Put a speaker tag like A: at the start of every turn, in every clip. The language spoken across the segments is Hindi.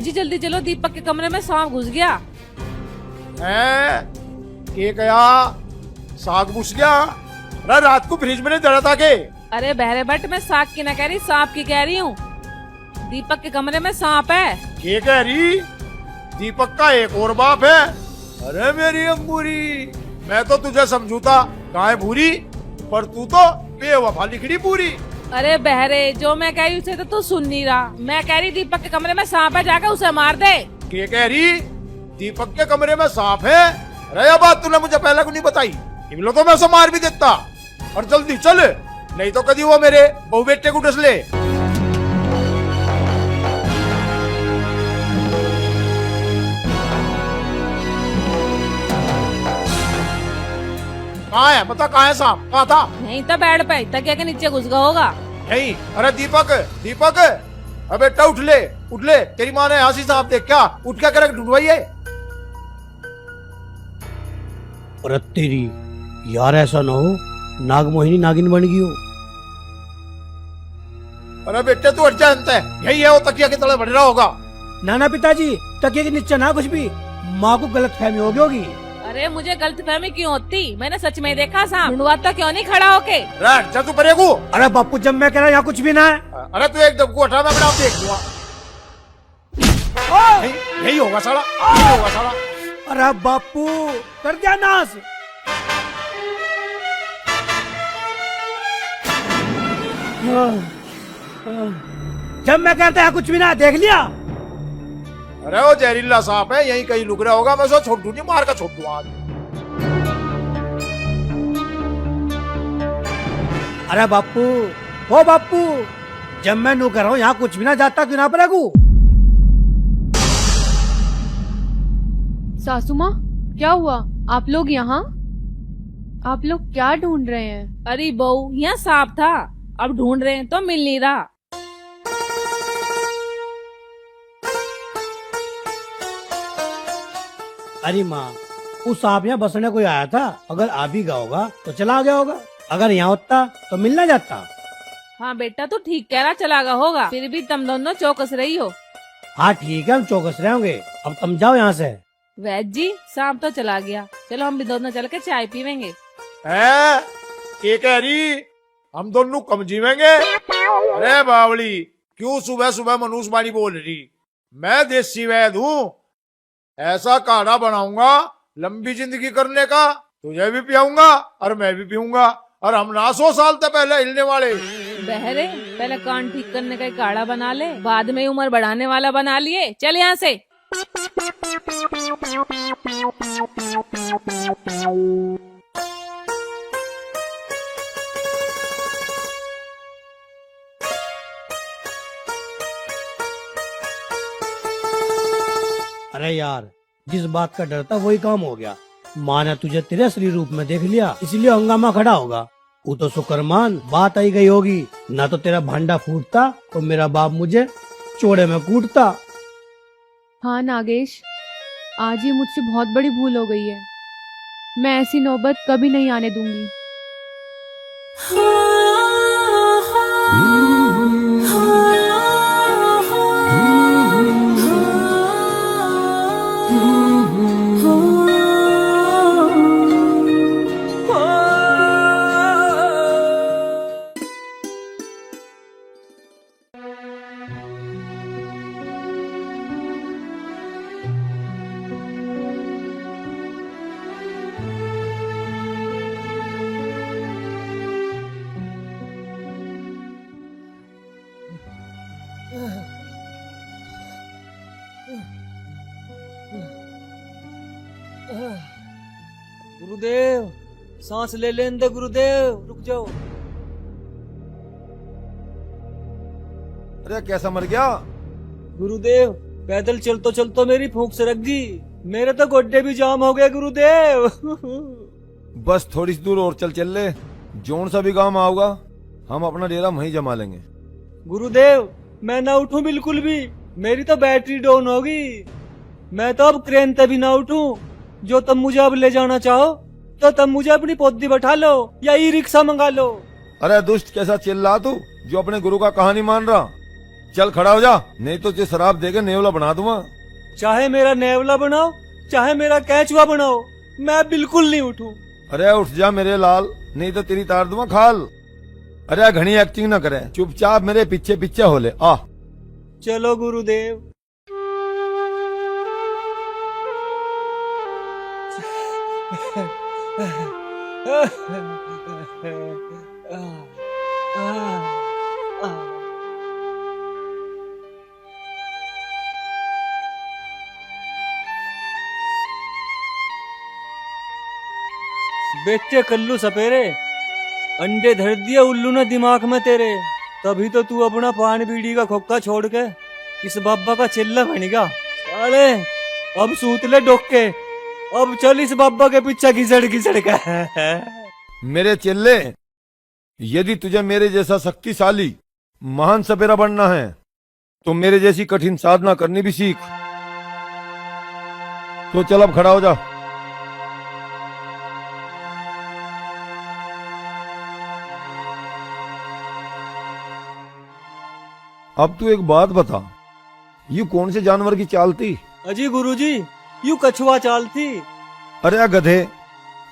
A: जी जल्दी चलो, दीपक के कमरे में सांप घुस गया।
B: है के गया साग घुस गया। अरे रात को फ्रिज में नहीं धरा था के।
A: अरे बहरे बट, मैं साग की न कह रही, सांप की कह रही हूँ। दीपक के कमरे में सांप है।
B: के कह रही? दीपक का एक और बाप है। अरे मेरी अंगूरी, मैं तो तुझे समझूता गाय भूरी, पर तू तो बेवफा लिखड़ी पूरी।
A: अरे बहरे, जो मैं कह रही उसे तो तू सुन नहीं रहा। मैं कह रही दीपक के कमरे में सांप है, जाकर उसे मार दे।
B: के कह रही? दीपक के कमरे में सांप है? अरे ये बात तूने मुझे पहले क्यों नहीं बताई? इमलो तो मैं उसे मार भी देता। और जल्दी चल, नहीं तो कभी वो मेरे बहू बेटे को डस ले। कहाँ है बता, कहाँ है सांप? कहाँ था?
A: नहीं तो बेड पे तकिया के नीचे घुस गया होगा।
B: नहीं। अरे दीपक, दीपक, अबे बेटा उठ ले, उठ ले। तेरी माँ ने हंसी सांप देख क्या उठ क्या कर ढूंढवाइए।
C: और तेरी यार, ऐसा ना हो नागमोहिनी नागिन बन गई हो।
B: अरे बेटे तू हट जा, अंत है यही है, वो तकिया की तरह बढ़ रहा होगा।
C: नाना पिताजी, तकिए के नीचे ना कुछ भी, माँ को गलत फहमी हो गई होगी।
A: अरे मुझे गलतफहमी क्यों होती? मैंने सच में देखा सांप। ढूंढवाता क्यों नहीं खड़ा होके?
B: हट जा तू परे को।
C: अरे बापू, जब मैं कह रहा यहाँ कुछ भी ना है।
B: अरे तू एक दम को हटा, मैं अपना देख लूंगा। यही होगा साला, यही होगा साला।
C: अरे बापू, कर दिया नाश। जब मैं कहता है कुछ भी ना, देख लिया।
B: अरे वो जहरीला सांप है, यही कहीं लुक रहा होगा। मैं उसको छोड़ दूं, नहीं मार कर छोड़ दूं आज।
C: अरे बापू, ओ बापू, जब मैं नू कर रहा हूँ यहाँ कुछ भी ना, जाता क्यों ना पड़ेगू।
D: सासू माँ, क्या हुआ? आप लोग यहाँ? आप लोग क्या ढूंढ रहे हैं?
A: अरे बहू, यहाँ सांप था, अब ढूंढ रहे हैं तो मिल नहीं रहा।
C: अरे माँ, उस सांप यहाँ बसने कोई आया था, अगर आ भी गया होगा तो चला गया होगा। अगर यहाँ होता तो मिलना जाता।
A: हाँ बेटा, तो ठीक कह रहा, चला गया होगा। फिर भी तुम दोनों चौकस रही हो।
C: हाँ ठीक है, हम चौकस रहे होंगे। अब तुम जाओ यहाँ से।
A: वैद जी, सांप तो चला गया, चलो हम भी दोनों चल के चाय पीवेंगे।
B: है के कह रही? हम दोनों कम जीवेंगे? अरे बावली, क्यों सुबह सुबह मनुष्य वाणी बोल रही? मैं देसी वैद हूँ, ऐसा काढ़ा बनाऊंगा लंबी जिंदगी करने का। तुझे भी पियाऊंगा और मैं भी पीऊंगा, और हम ना 100 साल तक पहले हिलने वाले।
A: बहरे, पहले कान ठीक करने का काढ़ा बना ले, बाद में उम्र बढ़ाने वाला बना लिए। चल यहाँ से।
C: अरे यार, जिस बात का डर था वही काम हो गया। माँ ने तुझे तेरे असली रूप में देख लिया, इसलिए हंगामा खड़ा होगा। वो तो शुक्रमान बात आई गई होगी, ना तो तेरा भांडा फूटता तो मेरा बाप मुझे चोड़े में कूटता।
D: हाँ नागेश, आज ही मुझसे बहुत बड़ी भूल हो गई है। मैं ऐसी नौबत कभी नहीं आने दूंगी।
E: गुरुदेव, सांस ले लेने दे गुरुदेव, रुक जाओ।
B: अरे कैसा मर गया?
E: गुरुदेव, पैदल चलतो चलतो मेरी फूंक से रख गई। मेरे तो गोड्डे भी जाम हो गए गुरुदेव।
F: बस थोड़ी सी दूर और चल ले, जोन सा भी गांव आओगा हम अपना डेरा वहीं जमा लेंगे।
E: गुरुदेव, मैं ना उठूं बिल्कुल भी, मेरी तो बैटरी डाउन होगी। मैं तो अब क्रेन पे भी ना उठूं। जो तुम मुझे अब ले जाना चाहो तो तुम मुझे अपनी पोती बैठा लो या ई रिक्शा मंगा लो।
F: अरे दुष्ट, कैसा चिल्ला तू जो अपने गुरु का कहानी मान रहा? चल खड़ा हो जा, नहीं तो तुझे शराब देके नेवला बना दूंगा।
E: चाहे मेरा नेवला बनाओ, चाहे मेरा कैचुआ बनाओ, मैं बिल्कुल नहीं उठूं।
F: अरे उठ जा मेरे लाल, नहीं तो तेरी तार दूंगा खाल। अरे घनी एक्टिंग ना करे, चुपचाप मेरे पीछे पीछे हो ले आ।
E: चलो गुरुदेव। बेटे कल्लू सपेरे, अंडे धर दिए उल्लू ने दिमाग में तेरे, तभी तो तू अपना पान बीड़ी का खोखा छोड़ के इस बाबा का चिल्ला बनेगा। साले अब सूत ले डोके, अब चल इस बाबा के पीछे घिसड़ घिसड़ के।
F: मेरे चेल्ले, यदि तुझे मेरे जैसा शक्तिशाली महान सपेरा बनना है तो मेरे जैसी कठिन साधना करनी भी सीख। तो चल अब खड़ा हो जा। अब तू एक बात बता, ये कौन से जानवर की चाल थी?
E: अजी गुरुजी, यू कछुआ चाल थी।
F: अरे गधे,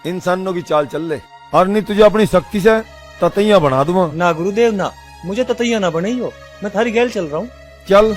F: इंसानों की चाल चल ले, और नहीं तुझे अपनी शक्ति से ततैया बना दूंगा।
E: ना गुरुदेव ना, मुझे ततैया ना बनी हो, मैं थारी गैल चल रहा हूँ।
F: चल।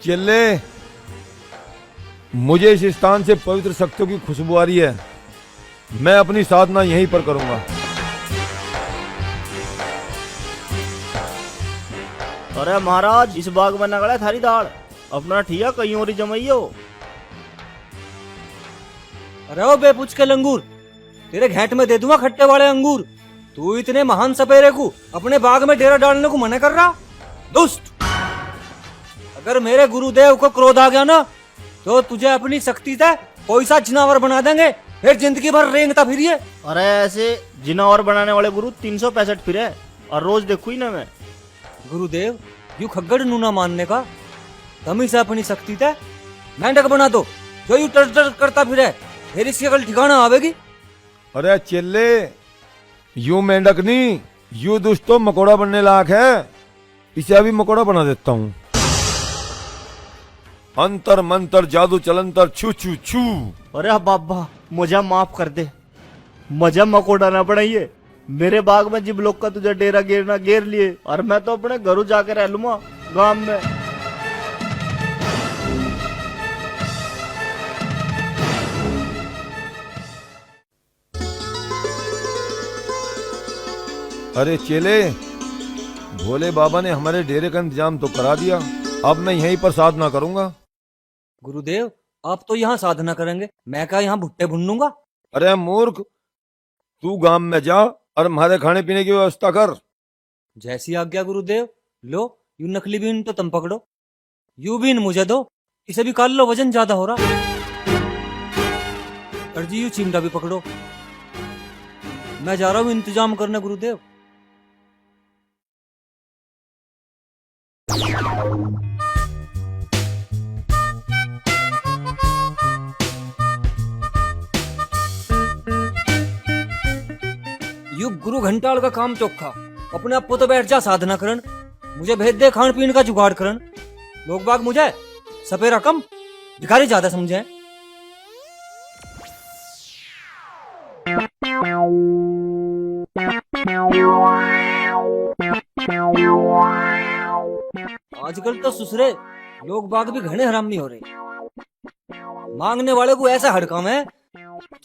F: चले, मुझे इस स्थान से पवित्र शक्तियों की खुशबू आ रही है, मैं अपनी साधना यहीं पर करूंगा।
G: अरे महाराज, इस बाग में नगड़ा थारी दाड़, अपना ठिया कहीं और ही जमाइयो।
E: अरे ओ बेपूछ के लंगूर, तेरे घेंट में दे दूंगा खट्टे वाले अंगूर। तू इतने महान सपेरे को अपने बाग में डेरा डालने को मना कर रहा, दुष्ट। अगर मेरे गुरुदेव को क्रोध आ गया ना, तो तुझे अपनी शक्ति से कोई सा जिनावर बना देंगे, फिर जिंदगी भर रेंगता फिरिए।
G: अरे ऐसे जिनावर बनाने वाले गुरु 365 फिरे, और रोज देखू ही ना मैं।
E: गुरुदेव, यू खग्गड़ नूना मानने का तमी से अपनी शक्ति से मेंढक बना दो, जो यू टर टर करता फिरे, फिर इसकी अकल ठिकाना आवेगी।
F: अरे चेल्ले, यू मेंढक नहीं, यू दुष्ट तो मकोड़ा बनने लायक है, इसे अभी मकोड़ा बना देता हूँ। अंतर मंतर जादू चलंतर छू छू छू।
G: अरे बाबा, मुझे माफ कर दे, मुझे मकोड़ा ना बनाइए। मेरे बाग में जिब लोग का तुझे डेरा गिरना घेर लिए, और मैं तो अपने घरों जाके रह लूंगा गांव में।
F: अरे चेले, भोले बाबा ने हमारे डेरे का इंतजाम तो करा दिया, अब मैं यहीं पर साधना करूंगा।
E: गुरुदेव, आप तो यहाँ साधना करेंगे, मैं क्या यहाँ भुट्टे भुनूंगा?
F: अरे मूर्ख, तू गांव में जा और हमारे खाने पीने की व्यवस्था कर।
E: जैसी आज्ञा गुरुदेव। लो, यू नकली बीन तो तुम पकड़ो, यू बीन मुझे दो, इसे भी काट लो, वजन ज्यादा हो रहा। अर्जी, यू चिमटा भी पकड़ो, मैं जा रहा हूँ इंतजाम करने गुरुदेव। यू गुरु घंटाल का काम चोखा, अपने आप तो बैठ जा साधना करन, मुझे भेज दे खान पीन का जुगाड़ करन। लोग बाग मुझे सपेरा कम, भिखारी ज्यादा समझे। आजकल तो सुसरे लोग बाग भी घने हरामी हो रहे, मांगने वाले को ऐसा हड़काम है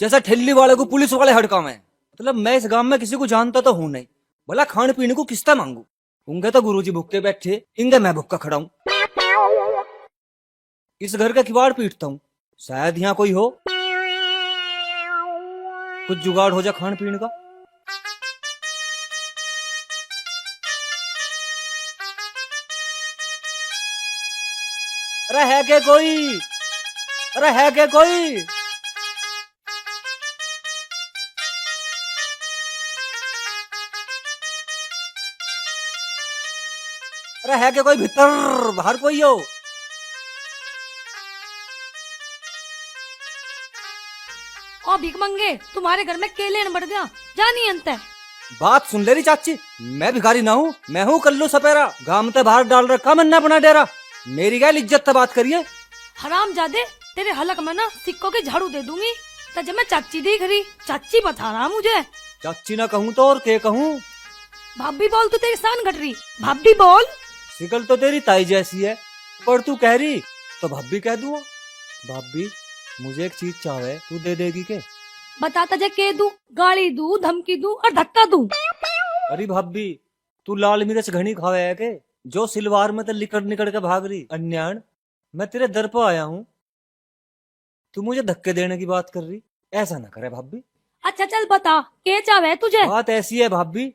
E: जैसा ठेली वाले को पुलिस वाले हड़काम है। मतलब मैं इस गांव में किसी को जानता तो हूं नहीं, भला खाने पीने को किसका मांगू? उनके तो गुरुजी भुक्के बैठे, इंगे मैं भुक्का खड़ा हूं। इस घर का किवाड़ पीटता हूं, शायद यहाँ कोई हो, कुछ जुगाड़ हो जा खान पीने का। अरे है के कोई? अरे है के कोई? अरे है के कोई भीतर? बाहर कोई हो?
H: ओ भीख मंगे, तुम्हारे घर में केले न बढ़ गया, जानी अंत है।
E: बात सुन ले रही चाची, मैं भिखारी ना हूँ, मैं हूँ कल्लू सपेरा। गांव में बाहर डाल रखा मन्ना अपना डेरा। मेरी क्या इज्जत से बात करिए।
H: हराम जादे, तेरे हलक में ना सिक्कों की झाड़ू दे दूंगी। तो जब मैं चाची देख रही, चाची बता रहा मुझे।
E: चाची ना कहूँ तो और के कहूँ?
H: भाभी बोल, तू तेरी शान घट रही। भाभी बोल।
E: शिकल तो तेरी ताई जैसी है, पर तू कह रही तो भाभी कह दूँ। भाभी मुझे एक चीज चाहे, तू दे देगी के?
H: बता तुझे के दूं, गाली दूं, धमकी दूं और धक्का दूं?
E: अरे भाभी, तू लाल मिर्च घनी खावे है के? जो सिलवार में तो लिकड़ निकड़ के भाग रही अन्याण। मैं तेरे दर पर आया हूँ, तू मुझे धक्के देने की बात कर रही। ऐसा ना करे भाभी।
H: अच्छा चल बता, के चाहे तुझे?
E: बात ऐसी है भाभी,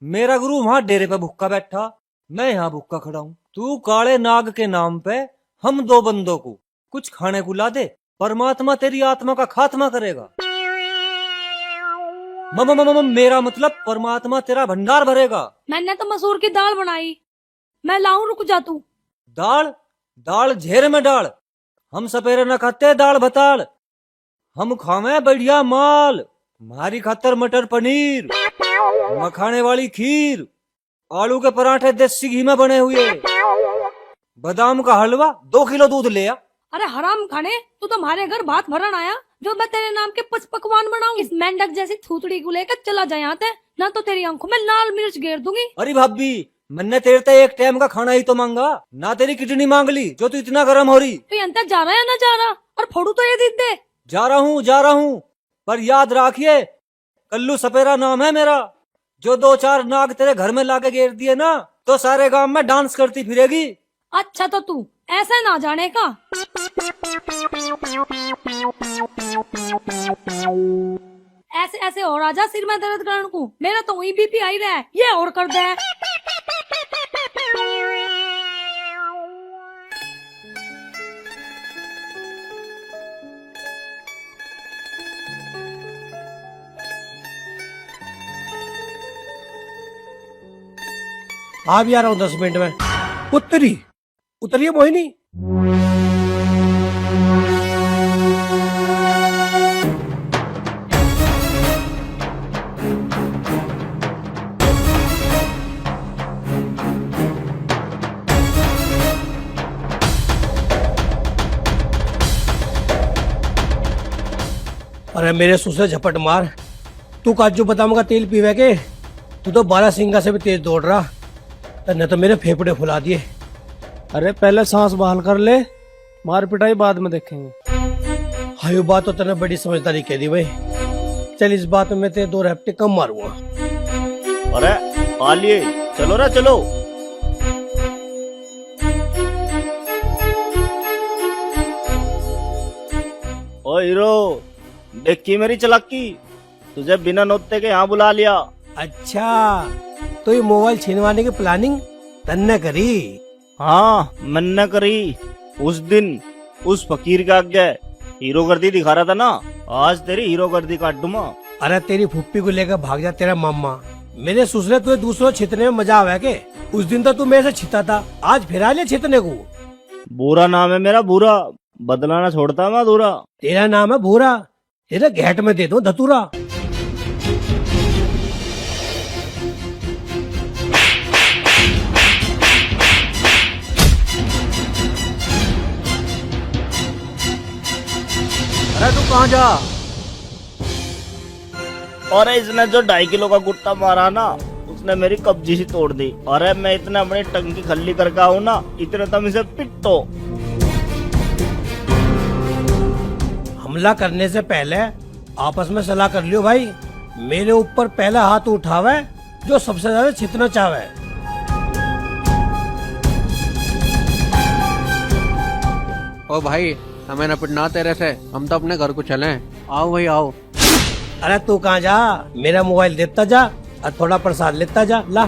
E: मेरा गुरु वहाँ डेरे पे भुक्का बैठा, मैं यहाँ भुक्का खड़ा हूँ। तू काले नाग के नाम पे हम दो बंदों को कुछ खाने को ला दे, परमात्मा तेरी आत्मा का खात्मा करेगा। मेरा मतलब परमात्मा तेरा भंडार भरेगा।
H: मैंने तो मसूर की दाल बनाई, मैं लाऊं, रुक जा तू।
E: दाल? दाल झेर में डाल। हम सपेरे न खाते दाल भताल, हम खावे बढ़िया माल। मारी खातर मटर पनीर, मखाने वाली खीर, आलू के पराठे देसी घी में बने हुए, बादाम का हलवा, 2 किलो दूध ले आ।
H: अरे हराम खाने, तू तो हमारे घर भात भरन आया जो मैं तेरे नाम के पकवान बनाऊं? इस मेंढक जैसी थूथड़ी को लेकर चला जाए यहाँ से, ना तो तेरी आंखों में लाल मिर्च घेर दूंगी।
E: अरे भाभी, मैंने तेरे से एक टाइम का खाना ही तो मांगा, ना तेरी किडनी मांग ली जो तू इतना गर्म हो रही।
H: तो अंतर जा रहा है ना जा रहा? और फोड़ू तो ये दे।
E: जा रहा हूँ, पर याद रखिए कल्लू सपेरा नाम है मेरा। जो 2-4 नाग तेरे घर में लाके घेर दिए ना, तो सारे गांव में डांस करती फिरेगी।
H: अच्छा तो तू ऐसे ना जाने का। ऐसे ऐसे और आजा, सिर में दर्द करने को। मेरा तो वही बीपी आई रहा है, ये और कर दे।
C: आ भी आ रहा हूँ 10 मिनट में। उतरिए मोहिनी। अरे मेरे सुसे झपट मार, तू काजू बादाम का तेल पीवे के? तू तो 12 सिंगा से भी तेज दौड़ रहा, न तो मेरे फेफड़े फुला दिए।
I: अरे पहले सांस बहाल कर ले, मार पिटाई बाद में देखेंगे।
C: हायो बात तो तने बड़ी समझदारी कह दी भाई। चल इस बात में तेरे 2 रैप्टे कम मारूंगा।
G: अरे आ लिए, चलो ना चलो। ओ हीरो, देखी मेरी चालाकी, तुझे बिना नोते के यहाँ बुला लिया।
C: अच्छा, तो ये मोबाइल छीनवाने की प्लानिंग तन्ने करी?
G: हाँ मैंने करी। उस दिन उस फकीर का आगे हीरो गर्दी दिखा रहा था ना, आज तेरी हीरो गर्दी काट दूंगा।
C: अरे तेरी फुप्पी को लेकर भाग जा तेरा मामा। मेरे ससुरे तुझे दूसरों छितने में मजा आवे के? उस दिन तो तू मेरे से छिता था, आज फिर आ ले छितने को।
G: बुरा नाम है मेरा, बुरा बदलाना छोड़ता मैं अधूरा।
C: तेरा नाम है भूरा, तेरे घेट में दे दो धतूरा।
E: अरे तू कहाँ जा?
G: अरे इसने जो 2.5 किलो का गुट्टा मारा ना, उसने मेरी कब्जी सी तोड़ दी। अरे मैं इतना अपनी टंकी खल्ली करके आऊँ ना, इतने तुम इसे पिटो।
C: हमला करने से पहले आपस में सलाह कर लियो भाई। मेरे ऊपर पहला हाथ उठावे जो सबसे ज्यादा छितना चाहे।
I: ओ भाई, हमें न पिटना तेरे से, हम तो अपने घर को चले। आओ भाई आओ।
C: अरे तू कहाँ जा, मेरा मोबाइल देता जा और थोड़ा प्रसाद लेता जा। ला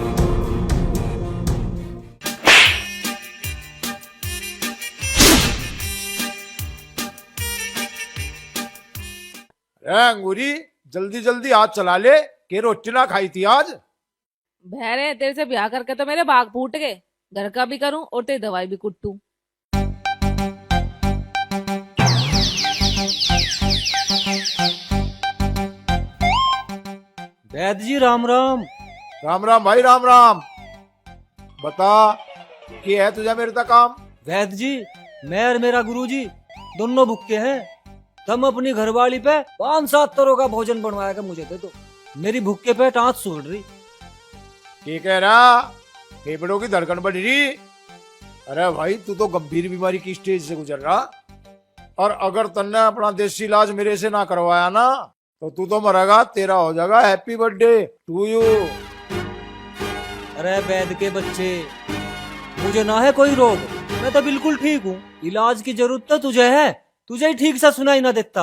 B: अंगूरी जल्दी जल्दी हाथ चला ले, के रोटी ना खाई थी आज।
A: भैरे तेरे से ब्याह करके तो मेरे बाग फूट गए, घर का भी करूं और तेरी दवाई भी कुटूं।
E: वैद्य जी राम राम।
B: राम राम भाई, राम राम। बता कि है तुझे मेरे तक काम?
E: वैद्य जी, मैं और मेरा गुरुजी दोनों भूखे हैं। तुम अपनी घरवाली पे 5-7 तरह का भोजन बनवाया कर मुझे दे दो। मेरी भूख के पेट आंच सूड़ रही।
B: ये कह रहा फेफड़ों की धड़कन बढ़ रही। अरे भाई तू तो गंभीर बीमारी की स्टेज से गुजर रहा, और अगर तन्ने अपना देसी इलाज मेरे से ना करवाया ना तो तू तो मरेगा, तेरा हो जाएगा हैप्पी बर्थडे टू यू।
E: अरे वैद्य के बच्चे, मुझे ना है कोई रोग, मैं तो बिल्कुल ठीक हूँ। इलाज की जरूरत तो तुझे है, तुझे ही ठीक से सुनाई ना देता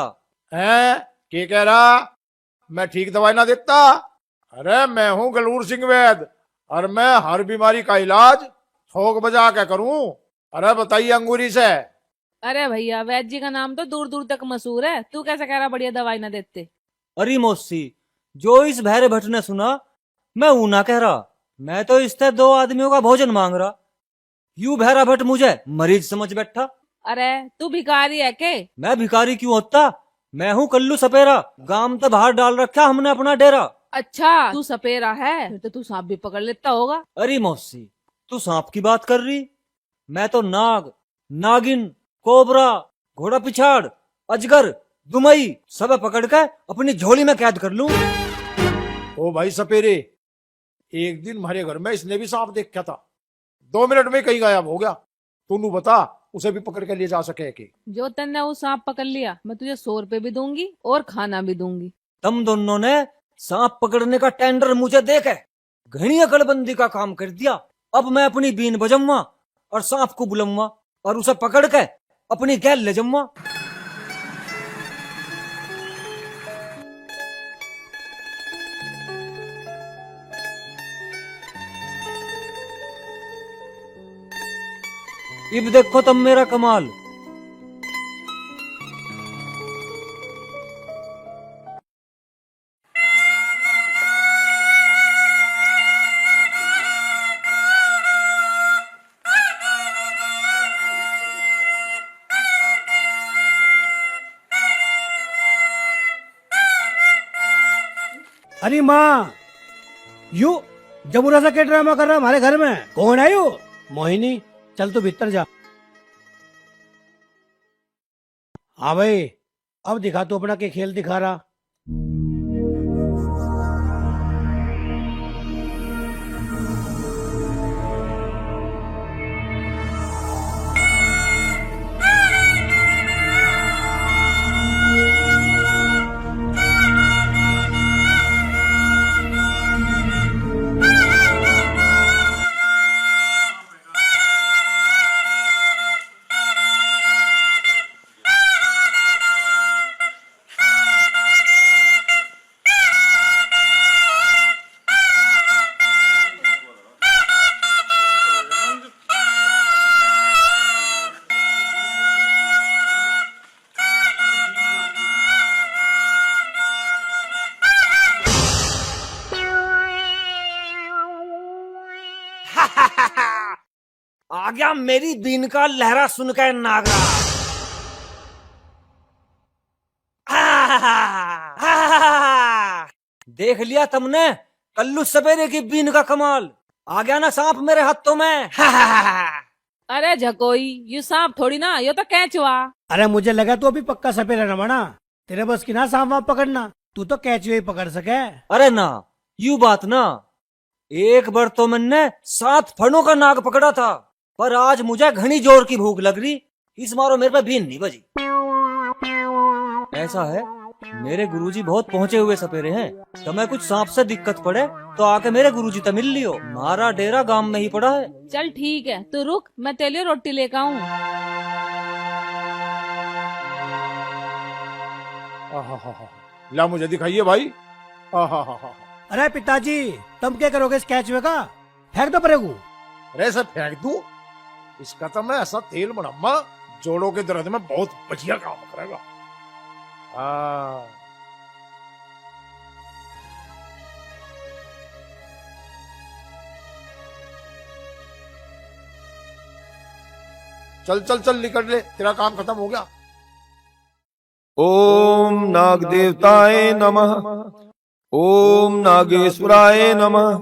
B: है। क्या कह रहा मैं ठीक दवाई ना देता? अरे मैं हूँ गलूर सिंह वैद, और मैं हर बीमारी का इलाज ठोक बजा के करूं। अरे बताइए अंगूरी से।
A: अरे भैया, वैद्य जी का नाम तो दूर दूर तक मशहूर है, तू कैसे कह रहा बढ़िया दवाई ना देते?
E: अरे मौसी, जो इस भैरे भट्ट ने सुना मैं ऊ ना कह रहा, मैं तो इससे 2 आदमियों का भोजन मांग रहा। यू भैरा भट्ट मुझे मरीज समझ बैठा।
A: अरे तू भिखारी है के?
E: मैं भिखारी क्यों होता? मैं हूँ कल्लू सपेरा, गांव तो बाहर डाल रखा हमने अपना डेरा।
A: अच्छा तू सपेरा है, फिर तो तू सांप भी पकड़ लेता होगा।
E: अरे मौसी, तू सांप की बात कर रही? मैं तो नाग, नागिन, कोबरा, घोड़ा पिछाड़, अजगर, दुमई सब पकड़ के अपनी झोली में कैद कर लूं।
B: ओ भाई सपेरे, एक दिन हमारे घर में इसने भी सांप देखा था, 2 मिनट में कहीं गायब हो गया। तू बता उसे भी पकड़ के ले जा सके कि?
A: जो तन्ने वो सांप पकड़ लिया, मैं तुझे 100 रुपए भी दूंगी और खाना भी दूंगी।
E: तुम दोनों ने सांप पकड़ने का टेंडर मुझे देके घनी अकड़बंदी का काम कर दिया। अब मैं अपनी बीन बजम्मा और सांप को बुलम्मा और उसे पकड़ के अपनी गैल ले जम्मा। इब देखो तुम मेरा कमाल।
C: अरे माँ, यू जबूरा सा क्या ड्रामा कर रहा हमारे घर में? कौन है यू? मोहिनी, चल तू भीतर जा। हाँ भाई, अब दिखा तू अपना के खेल दिखा रहा।
E: आ गया मेरी बीन का लहरा सुनकर नागरा। देख लिया तुमने कल्लू सपेरे की बीन का कमाल। आ गया ना सांप मेरे हाथों में।
A: अरे झकोई, ये सांप थोड़ी ना, ये तो कैचुआ।
C: अरे मुझे लगा तू अभी पक्का सपेरा न बना, तेरे बस की ना सांप वाप पकड़ना, तू तो कैचुए ही पकड़ सके।
E: अरे ना, यू बात ना, एक बार तो मैंने 7 फणों का नाग पकड़ा था, पर आज मुझे घनी जोर की भूख लग रही, इस मारो मेरे पे बीन नहीं बजी। ऐसा है, मेरे गुरुजी बहुत पहुंचे हुए सपेरे हैं, तो मैं कुछ सांप से दिक्कत पड़े तो आके मेरे गुरुजी तो मिल लियो। मारा डेरा गांव में ही पड़ा है।
A: चल ठीक है, तू रुक, मैं तेरे लिए रोटी लेकर आऊं।
B: ला मुझे दिखाइए भाई।
C: अरे पिताजी, तुम क्या करोगे इस कैचुए का? फेंक दो परे को।
B: अरे सब फेंक दूं? इसका तो मैं ऐसा तेल बनाऊंगा जोड़ों के दर्द में बहुत बढ़िया काम करेगा। चल चल चल निकल ले, तेरा काम खत्म हो गया।
F: ओम नाग देवताय नमः। ओम नागेश्वराय नमः।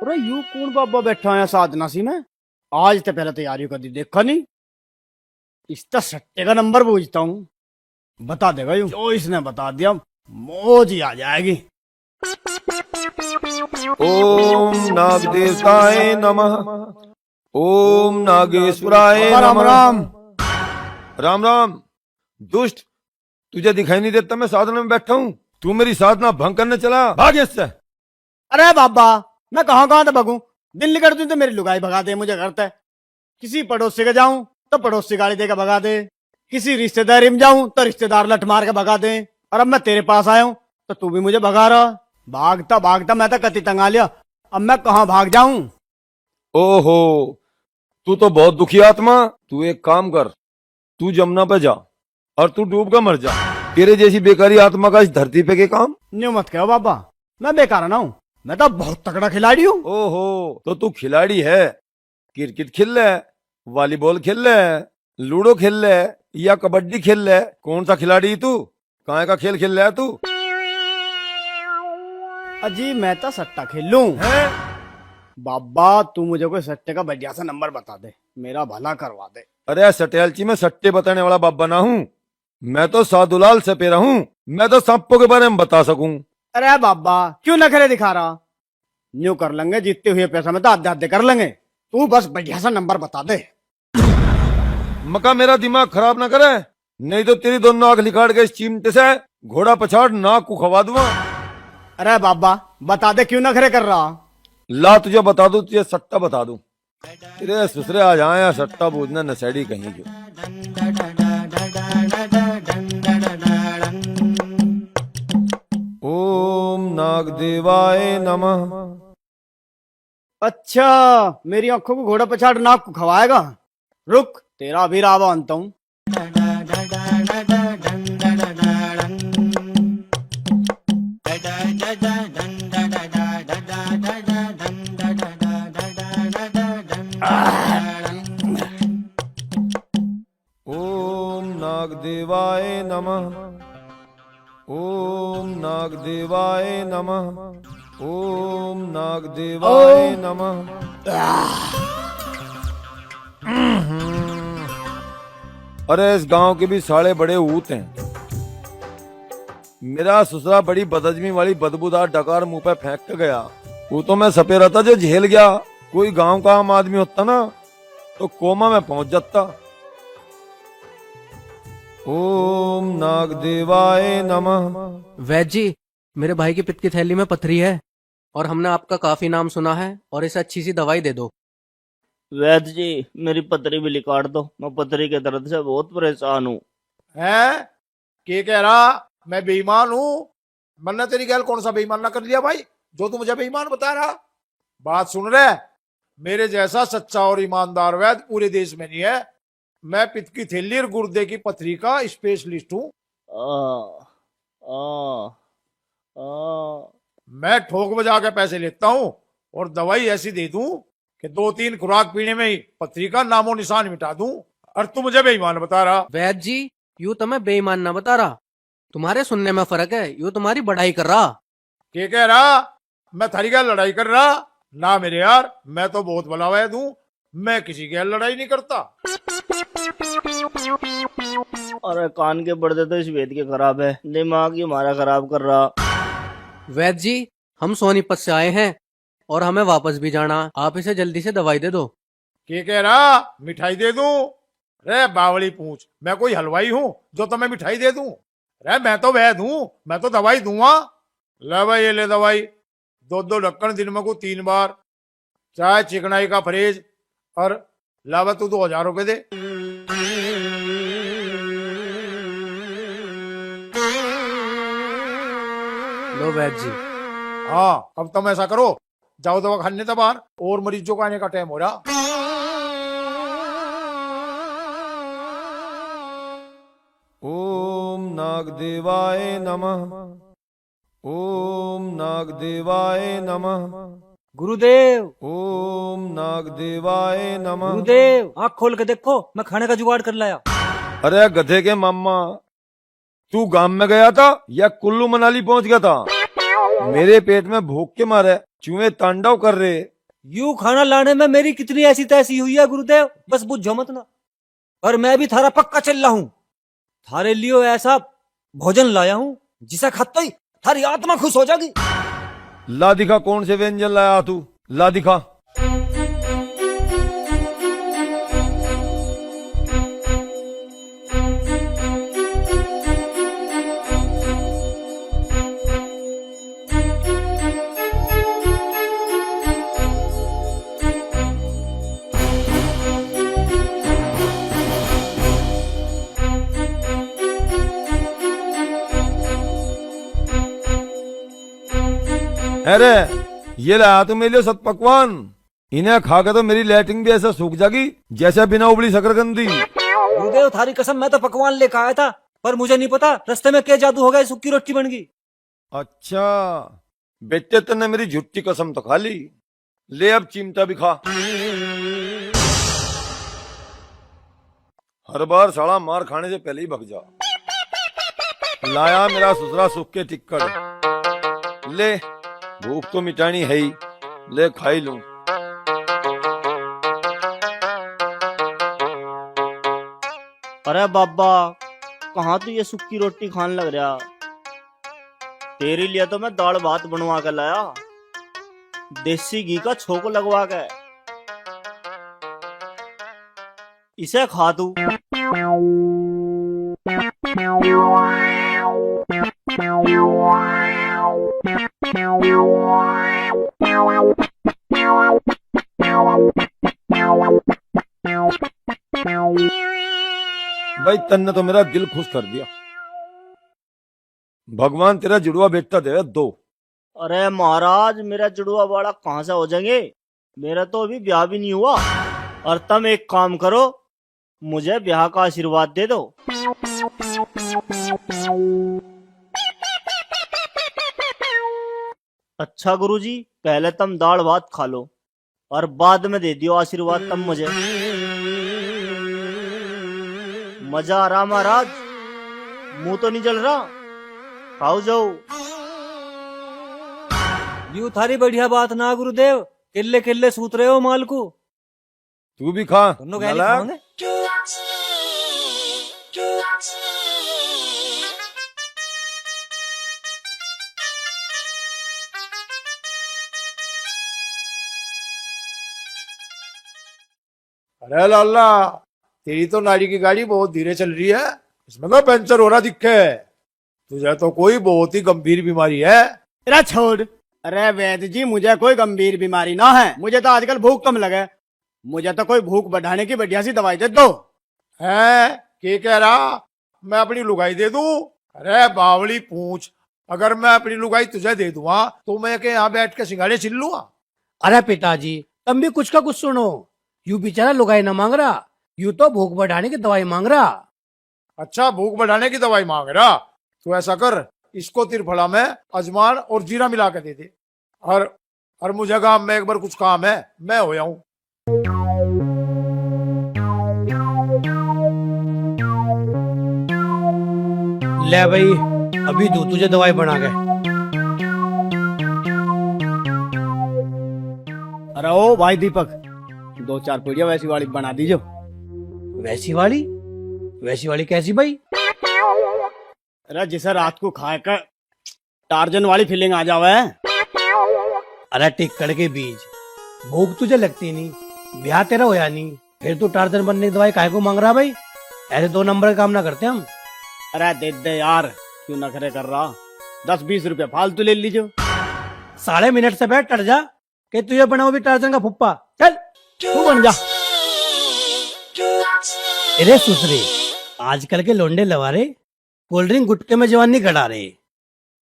G: अरे यू कौन बाबा बैठा है साधना सी में? आज तो पहले तैयारी कर दी, देखा नहीं? इसका सट्टे का नंबर पूछता हूँ, बता देगा यू। जो इसने बता दिया मौज ही आ जाएगी।
F: ओम नाग देवताय नमः। ओम नागेश्वराय
G: राम
F: नमः।
G: राम।
F: राम राम। दुष्ट, तुझे दिखाई नहीं देता मैं साधना में बैठा हूँ? तू मेरी साधना भंग करने चला, भाग इससे।
G: अरे बाबा, मैं कहाँ कहाँ तो भगूं? दिल्ली कर दूं तो मेरी लुगाई भगा दे मुझे घर तक। किसी पड़ोसी के जाऊं तो पड़ोसी गाली देकर भगा दे। किसी रिश्तेदारी में जाऊं तो रिश्तेदार लठ मार के भगा दे। और अब मैं तेरे पास आया हूं तो तू भी मुझे भगा रहा। भागता भागता मैं तो कति तंगा लिया, अब मैं कहाँ भाग जाऊं?
F: ओहो, तू तो बहुत दुखी आत्मा। तू एक काम कर, तू जमुना पे जा और तू डूब कर मर जा। तेरे जैसी बेकारी आत्मा का इस धरती पे के काम।
G: न्यू मत कहो बाबा, मैं बेकार ना हूँ, मैं तो बहुत तगड़ा खिलाड़ी हूँ।
F: ओहो, तो तू खिलाड़ी है? क्रिकेट खेल ले, वॉलीबॉल खेल ले, लूडो खेल ले या कबड्डी खेल ले? कौन सा खिलाड़ी तू? कहाँ का खेल खेल रहा है तू?
G: अजी मैं तो सट्टा खेल लूं।
F: हैं?
G: बाबा तू मुझे कोई सट्टे का बढ़िया सा नंबर बता दे, मेरा भला करवा दे।
F: अरे सटेलची में सट्टे बताने वाला बाबा ना हूँ, मैं तो साधुलाल सपेरा हूँ। मैं तो सांपों के बारे में बता सकूं।
G: अरे बाबा क्यों नखरे दिखा रहा? न्यू कर लेंगे, जीतते हुए पैसा में तो आधे आधे कर लेंगे। तू बस बढ़िया सा नंबर बता दे।
F: मका मेरा दिमाग खराब ना करे, नहीं तो तेरी दोनों आंख निकाल के इस चिमटे से घोड़ा पछाड़ नाक को खवा दूंगा।
G: अरे बाबा बता दे, क्यों नखरे कर रहा?
F: ला तुझे बता दूं, तुझे सट्टा बता दूं। तेरे ससुरे आ जाए या सट्टा बूझना नशेड़ी कहीं जो। ओम नाग देवाय नमः।
G: अच्छा, मेरी आंखों को घोड़ा पछाड़ नाक को खवाएगा? रुक, तेरा भी रावा अंता हूं।
F: ओम नाग देवाय नमः। ओम नाग देवाय नमः। ओम नाग देवाय नमः। अरे इस गांव के भी साले बड़े ऊत हैं। मेरा ससुरा बड़ी बदहजमी वाली बदबूदार डकार मुंह पे फेंक के गया। वो तो मैं सपेरा था जो झेल गया। कोई गांव का आम आदमी होता ना तो कोमा में पहुंच जाता। ओम नाग देवाय नमः।
I: वैद्य जी, मेरे भाई की पित्त की थैली में पथरी है और हमने आपका काफी नाम सुना है, और इसे अच्छी सी दवाई दे दो।
G: वैद्य जी मेरी पथरी भी लिकाट दो, मैं पथरी के दर्द से बहुत परेशान हूँ।
B: हैं? के कह रहा मैं बेईमान हूँ? मैंने तेरी गैल कौन सा बेईमान ना कर लिया भाई, जो तू मुझे बेईमान बता रहा? बात सुन रहे, मेरे जैसा सच्चा और ईमानदार वैद्य पूरे देश में नहीं है। मैं पित्त की थैली और गुर्दे की पथरी का स्पेशलिस्ट हूँ। मैं ठोक बजा के पैसे लेता हूँ और दवाई ऐसी दे दूं कि 2-3 खुराक पीने में ही पथरी का नामो निशान मिटा दूं, और तू मुझे बेईमान बता रहा?
I: वैद्य जी, यूं तो मैं बेईमान ना बता रहा, तुम्हारे सुनने में फर्क है, यूं तुम्हारी बढ़ाई कर रहा।
B: के कह रहा मैं थारी गैल लड़ाई कर रहा? ना मेरे यार, मैं तो बहुत भला वैद्य हूँ, मैं किसी गैल लड़ाई नहीं करता।
G: अरे कान के पर्दे तो इस वेद के खराब है, दिमाग ही हमारा खराब कर रहा।
I: वैद्य जी, हम सोनीपत से आए हैं और हमें वापस भी जाना, आप इसे जल्दी से दवाई दे दो।
B: के कह रहा मिठाई दे दूं? रे बावली पूछ, मैं कोई हलवाई हूँ जो तुम्हें मिठाई दे दूं? रे मैं तो वैद्य हूँ, मैं तो दवाई दूंगा। ले भाई ये ले दवाई, 2-2 ढक्कन दिन में को 3 बार, चाय चिकनाई का परहेज, और लावा तू 2000 रुपए दे।
I: लो वैद्य जी।
B: हाँ अब तुम ऐसा करो, जाओ दवा खाने तो बाहर, और मरीजों का आने का टाइम हो रहा।
F: ओम नाग देवाय नमः। ओम नाग देवाय नमः।
E: गुरुदेव,
F: ओम नागदेवाय नमः।
E: गुरुदेव आँख खोल के देखो, मैं खाने का जुगाड़ कर लाया।
F: अरे गधे के मामा, तू गांव में गया था या कुल्लू मनाली पहुंच गया था? मेरे पेट में भूख के मारे चूहे तांडव कर रहे।
E: यूं खाना लाने में मेरी कितनी ऐसी तैसी हुई है गुरुदेव, बस बुझो मत ना। पर मैं भी थारा पक्का चल रहा हूँ। थारे लिए ऐसा भोजन लाया हूँ जिसे खाते ही थारी आत्मा खुश हो जाएगी।
F: ला दिखा, कौन से व्यंजन लाया तू? ला दिखा। अरे ये लाया तो मेरे लिए सब पकवान। इन्हें खाकर तो मेरी लैट्रिन भी ऐसा सूख जाएगी जैसे बिना उबली शकरकंदी।
E: गुरुदेव थारी कसम, मैं तो पकवान लेकर आया था, पर मुझे नहीं पता रास्ते में क्या जादू हो गया, सूखी रोटी बन गई।
F: अच्छा बेटे, तने मेरी झूठी कसम तो खा ली। ले अब चिमटा भी खा। हर बार साला मार खाने से पहले ही भग जा। लाया मेरा ससुरा सुख के टिक्कड़। ले, भूख तो मिटानी है ही, ले खाई लूं।
G: अरे बाबा, कहाँ तू ये सूखी रोटी खाने लग रहा? तेरे लिए तो मैं दाल भात बनवा कर लाया, देसी घी का छोक लगवा के। इसे खा तू।
F: भाई तन्ने तो मेरा दिल खुश कर दिया। भगवान तेरा जुड़वा बेटा दे दो।
G: अरे महाराज, मेरा जुड़वा वाला कहाँ से हो जाएंगे? मेरा तो अभी ब्याह भी नहीं हुआ। और तुम एक काम करो, मुझे ब्याह का आशीर्वाद दे दो। अच्छा गुरुजी, पहले तुम दाल भात खा लो और बाद में दे दियो आशीर्वाद तुम मुझे। मजा आ रहा महाराज? मुंह तो नहीं जल रहा? खाओ जाओ।
E: यूं थारी बढ़िया बात ना गुरुदेव, किल्ले किल्ले सूत रहे हो माल को।
F: तू भी खा।
E: दोनों गाली
F: नालायक।
E: खाओगे?
B: अरे लाला, तेरी तो नारी की गाड़ी बहुत धीरे चल रही है, इसमें तो पंचर हो रहा दिखे। तुझे तो कोई बहुत ही गंभीर बीमारी है।
G: अरे छोड़। अरे वैद्य जी, मुझे कोई गंभीर बीमारी ना है। मुझे तो आजकल भूख कम लगे। मुझे तो कोई भूख बढ़ाने की बढ़िया सी दवाई दे दो।
B: है क्या कह रहा? मैं अपनी लुगाई दे दूं? अरे बावली पूछ, अगर मैं अपनी लुगाई तुझे दे दूंगा तो मैं के यहाँ बैठ के सिंगाड़े छिल लूंगा?
C: अरे पिताजी, तुम भी कुछ का कुछ सुनो। यू बेचारा लुगाई ना मांग रहा, यू तो भूख बढ़ाने की दवाई मांग रहा।
B: अच्छा, भूख बढ़ाने की दवाई मांग रहा? तो ऐसा कर, इसको त्रिफला में अजमान और जीरा मिला के दे दे। और मुझे गांव में एक बार कुछ काम है, मैं हो जाऊं।
C: ले भाई, अभी दू तुझे दवाई बना के।
G: अरे ओ भाई दीपक, 2-4 पीढ़ियां वैसी वाली बना दीजो।
C: वैसी वाली? वैसी वाली कैसी भाई?
G: अरे जिसे रात को खाए कर टार्जन वाली फीलिंग आ जावे।
C: अरे टिक्कड़ के बीज, भूख तुझे लगती नहीं, ब्याह तेरा होया नहीं, फिर तू टार्जन बनने की दवाई काहे को मांग रहा भाई? ऐसे 2 नंबर का काम ना करते हम।
G: अरे दे दे यार, क्यों नखरे कर रहा? 10-20 रुपए फालतू ले लीजिए।
C: 3.5 मिनट से बैठ, टट जा कि तुझे बनाओ भी टार्जन का फुप्पा। चल
G: तू बन जा।
C: अरे सुसरे, आजकल के लोंडे लवारे कोल्ड ड्रिंक गुटके में जवान नहीं कटा रहे,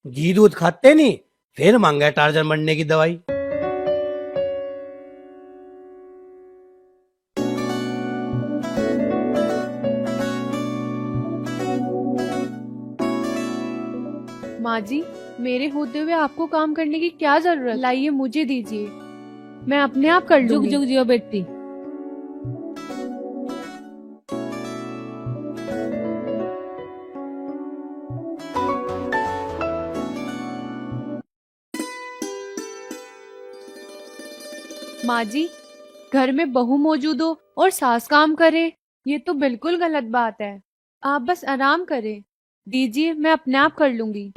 C: घी दूध खाते नहीं, फिर मांगा टार्जन बनने की दवाई।
D: माँ जी, मेरे होते हुए आपको काम करने की क्या जरूरत? लाइए मुझे दीजिए। मैं अपने आप कर
A: जुग
D: लूंगी।
A: जुग जियो बेटी।
D: माँ जी, घर में बहू मौजूद हो और सास काम करे, ये तो बिल्कुल गलत बात है। आप बस आराम करें, दीजिए मैं अपने आप कर लूंगी।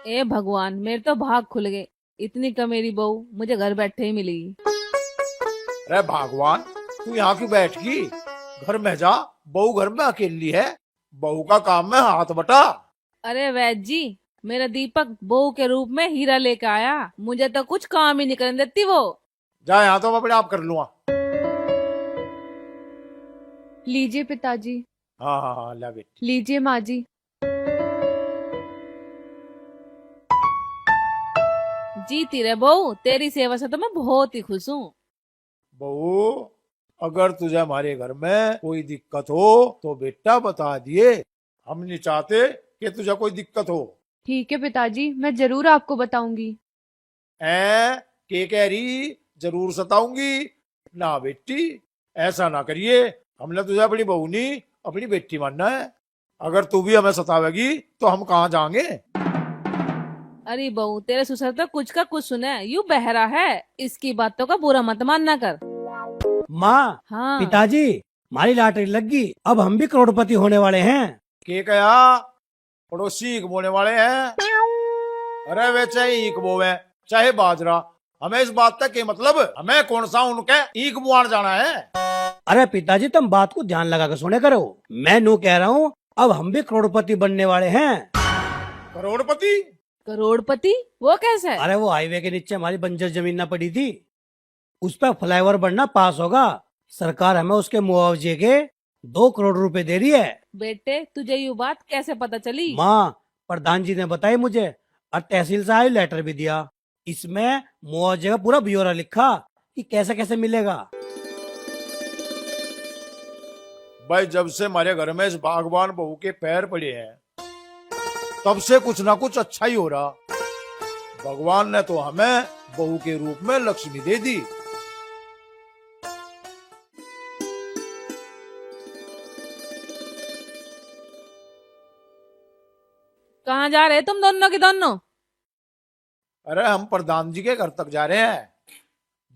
A: ए भगवान, मेरे तो भाग खुल गए। इतनी कमेरी बहू मुझे घर बैठे ही मिलेगी।
B: अरे भगवान, तू यहाँ क्यों बैठ गई? घर में जा, बहू घर में अकेली है, बहू का काम है हाथ बटा।
A: अरे वैद जी, मेरा दीपक बहू के रूप में हीरा लेके आया, मुझे तो कुछ काम ही नहीं करने देती वो।
B: जा, यहाँ तो मैं अपने आप कर लूंगा।
D: लीजिए पिताजी।
B: हाँ हाँ हाँ, ला बेटी।
D: लीजिए माँ जी।
A: जीती रे बहू, तेरी सेवा से तो मैं बहुत ही खुश हूँ।
B: बहू, अगर तुझे हमारे घर में कोई दिक्कत हो तो बेटा बता दिए, हम नहीं चाहते कि तुझे कोई दिक्कत हो।
D: ठीक है पिताजी, मैं जरूर आपको बताऊंगी।
B: के कह रही जरूर सताऊंगी? ना बेटी, ऐसा ना करिए, हमने तुझे अपनी बहू नहीं अपनी बेटी मानना है। अगर तू भी हमें सतावेगी तो हम कहाँ जाएंगे?
A: अरे बहू, तेरे ससुर तो कुछ का कुछ सुने, यू बहरा है, इसकी बातों का बुरा मत मानना कर।
C: माँ,
A: हाँ
C: पिताजी, हमारी लॉटरी लग गई, अब हम भी करोड़पति होने वाले हैं।
B: के कहा? पड़ोसी ईख बोने वाले हैं। अरे वे चाहे ईख बोवे चाहे बाजरा, हमें इस बात तक के मतलब, हमें कौन सा उनके ईख बुआन जाना है?
C: अरे पिताजी, तुम बात को ध्यान लगा कर सुने करो। मैं नू कह रहा हूँ, अब हम भी करोड़पति बनने वाले हैं।
B: करोड़पति?
A: करोड़पति वो कैसे?
C: अरे वो हाईवे के नीचे हमारी बंजर जमीन ना पड़ी थी, उस पर फ्लाईओवर बनना पास होगा, सरकार हमें उसके मुआवजे के 2 करोड़ रुपए दे रही है।
A: बेटे, तुझे ये बात कैसे पता चली?
C: माँ, प्रधान जी ने बताई मुझे, और तहसील से आई लेटर भी दिया। इसमें मुआवजे का पूरा ब्यौरा लिखा कि कैसे कैसे मिलेगा।
B: भाई, जब से हमारे घर में इस बागवान बहू के पैर पड़े हैं, तब से कुछ ना कुछ अच्छा ही हो रहा। भगवान ने तो हमें बहू के रूप में लक्ष्मी दे दी।
A: कहाँ जा रहे तुम दोनों के दोनों?
B: अरे हम प्रधान जी के घर तक जा रहे हैं,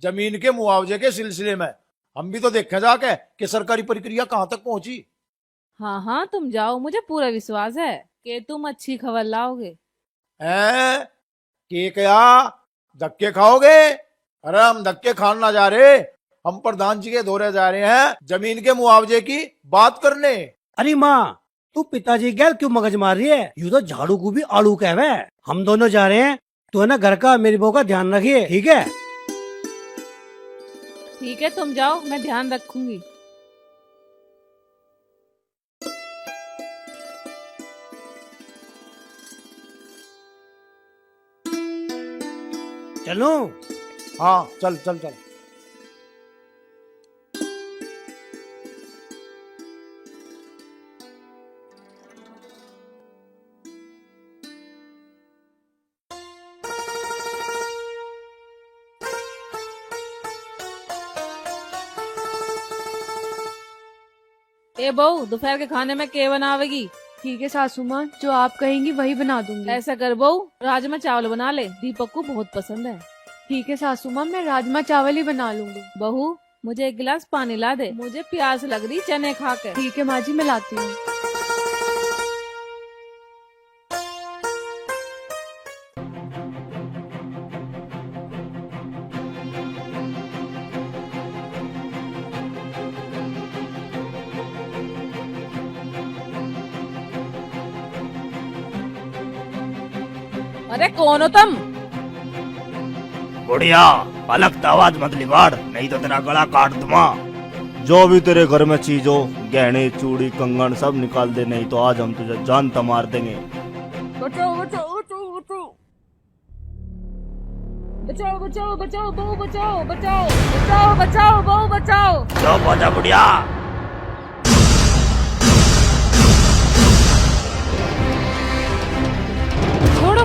B: जमीन के मुआवजे के सिलसिले में। हम भी तो देखें जाके कि सरकारी प्रक्रिया कहाँ तक पहुंची।
A: हाँ हाँ, तुम जाओ, मुझे पूरा विश्वास है कि तुम अच्छी खबर लाओगे।
B: हैं? के क्या धक्के खाओगे? अरे हम धक्के खान ना जा रहे, हम प्रधान जी के दौरे जा रहे हैं जमीन के मुआवजे की बात करने।
C: अरे माँ, तू पिताजी गैर क्यों मगज मार रही है? यूँ तो झाड़ू को भी आड़ू कहवे। हम दोनों जा रहे हैं, तो है ना घर का मेरी बहू का ध्यान रखिए, ठीक है?
A: ठीक है, तुम जाओ, मैं ध्यान रखूंगी।
C: चलो।
B: हाँ, चल चल चल।
A: ए बहू, दोपहर के खाने में क्या बनावेगी?
D: ठीक है सासू माँ, जो आप कहेंगी वही बना दूंगी।
A: ऐसा कर बहू, राजमा चावल बना ले, दीपक को बहुत पसंद है।
D: ठीक है सासू माँ, मैं राजमा चावल ही बना लूंगी।
A: बहू, मुझे 1 गिलास पानी ला दे, मुझे प्यास लग रही चने खा के।
D: ठीक है माँ जी, मैं लाती हूँ।
A: अरे कौन हो तुम?
G: बुढ़िया, पलक आवाज मत निकाल, नहीं तो तेरा गला काट दूंगा। जो भी तेरे घर में चीज हो, गहने चूड़ी कंगन सब निकाल दे, नहीं तो आज हम तुझे जानता मार देंगे।
A: बचाओ बचाओ बचाओ बचाओ बचाओ बचाओ बचाओ बहू बचाओ बचाओ बचाओ बचाओ बहू बचाओ।
G: चुप हो जा बुढ़िया।
A: छोड़ो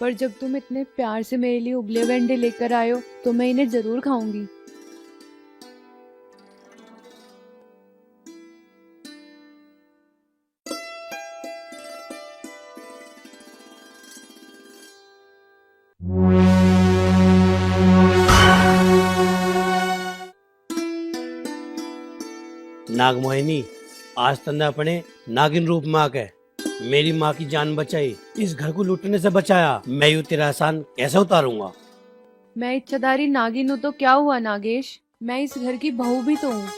D: पर जब तुम इतने प्यार से मेरे लिए उबले हुए अंडे लेकर आए हो तो मैं इन्हें जरूर खाऊंगी।
C: नागमोहिनी, आज तन्ने अपने नागिन रूप में आके मेरी माँ की जान बचाई, इस घर को लूटने से बचाया। मैं यूं तेरा एहसान कैसे उतारूंगा?
D: मैं इच्छाधारी नागिन हूँ तो क्या हुआ नागेश, मैं इस घर की बहू भी तो हूँ।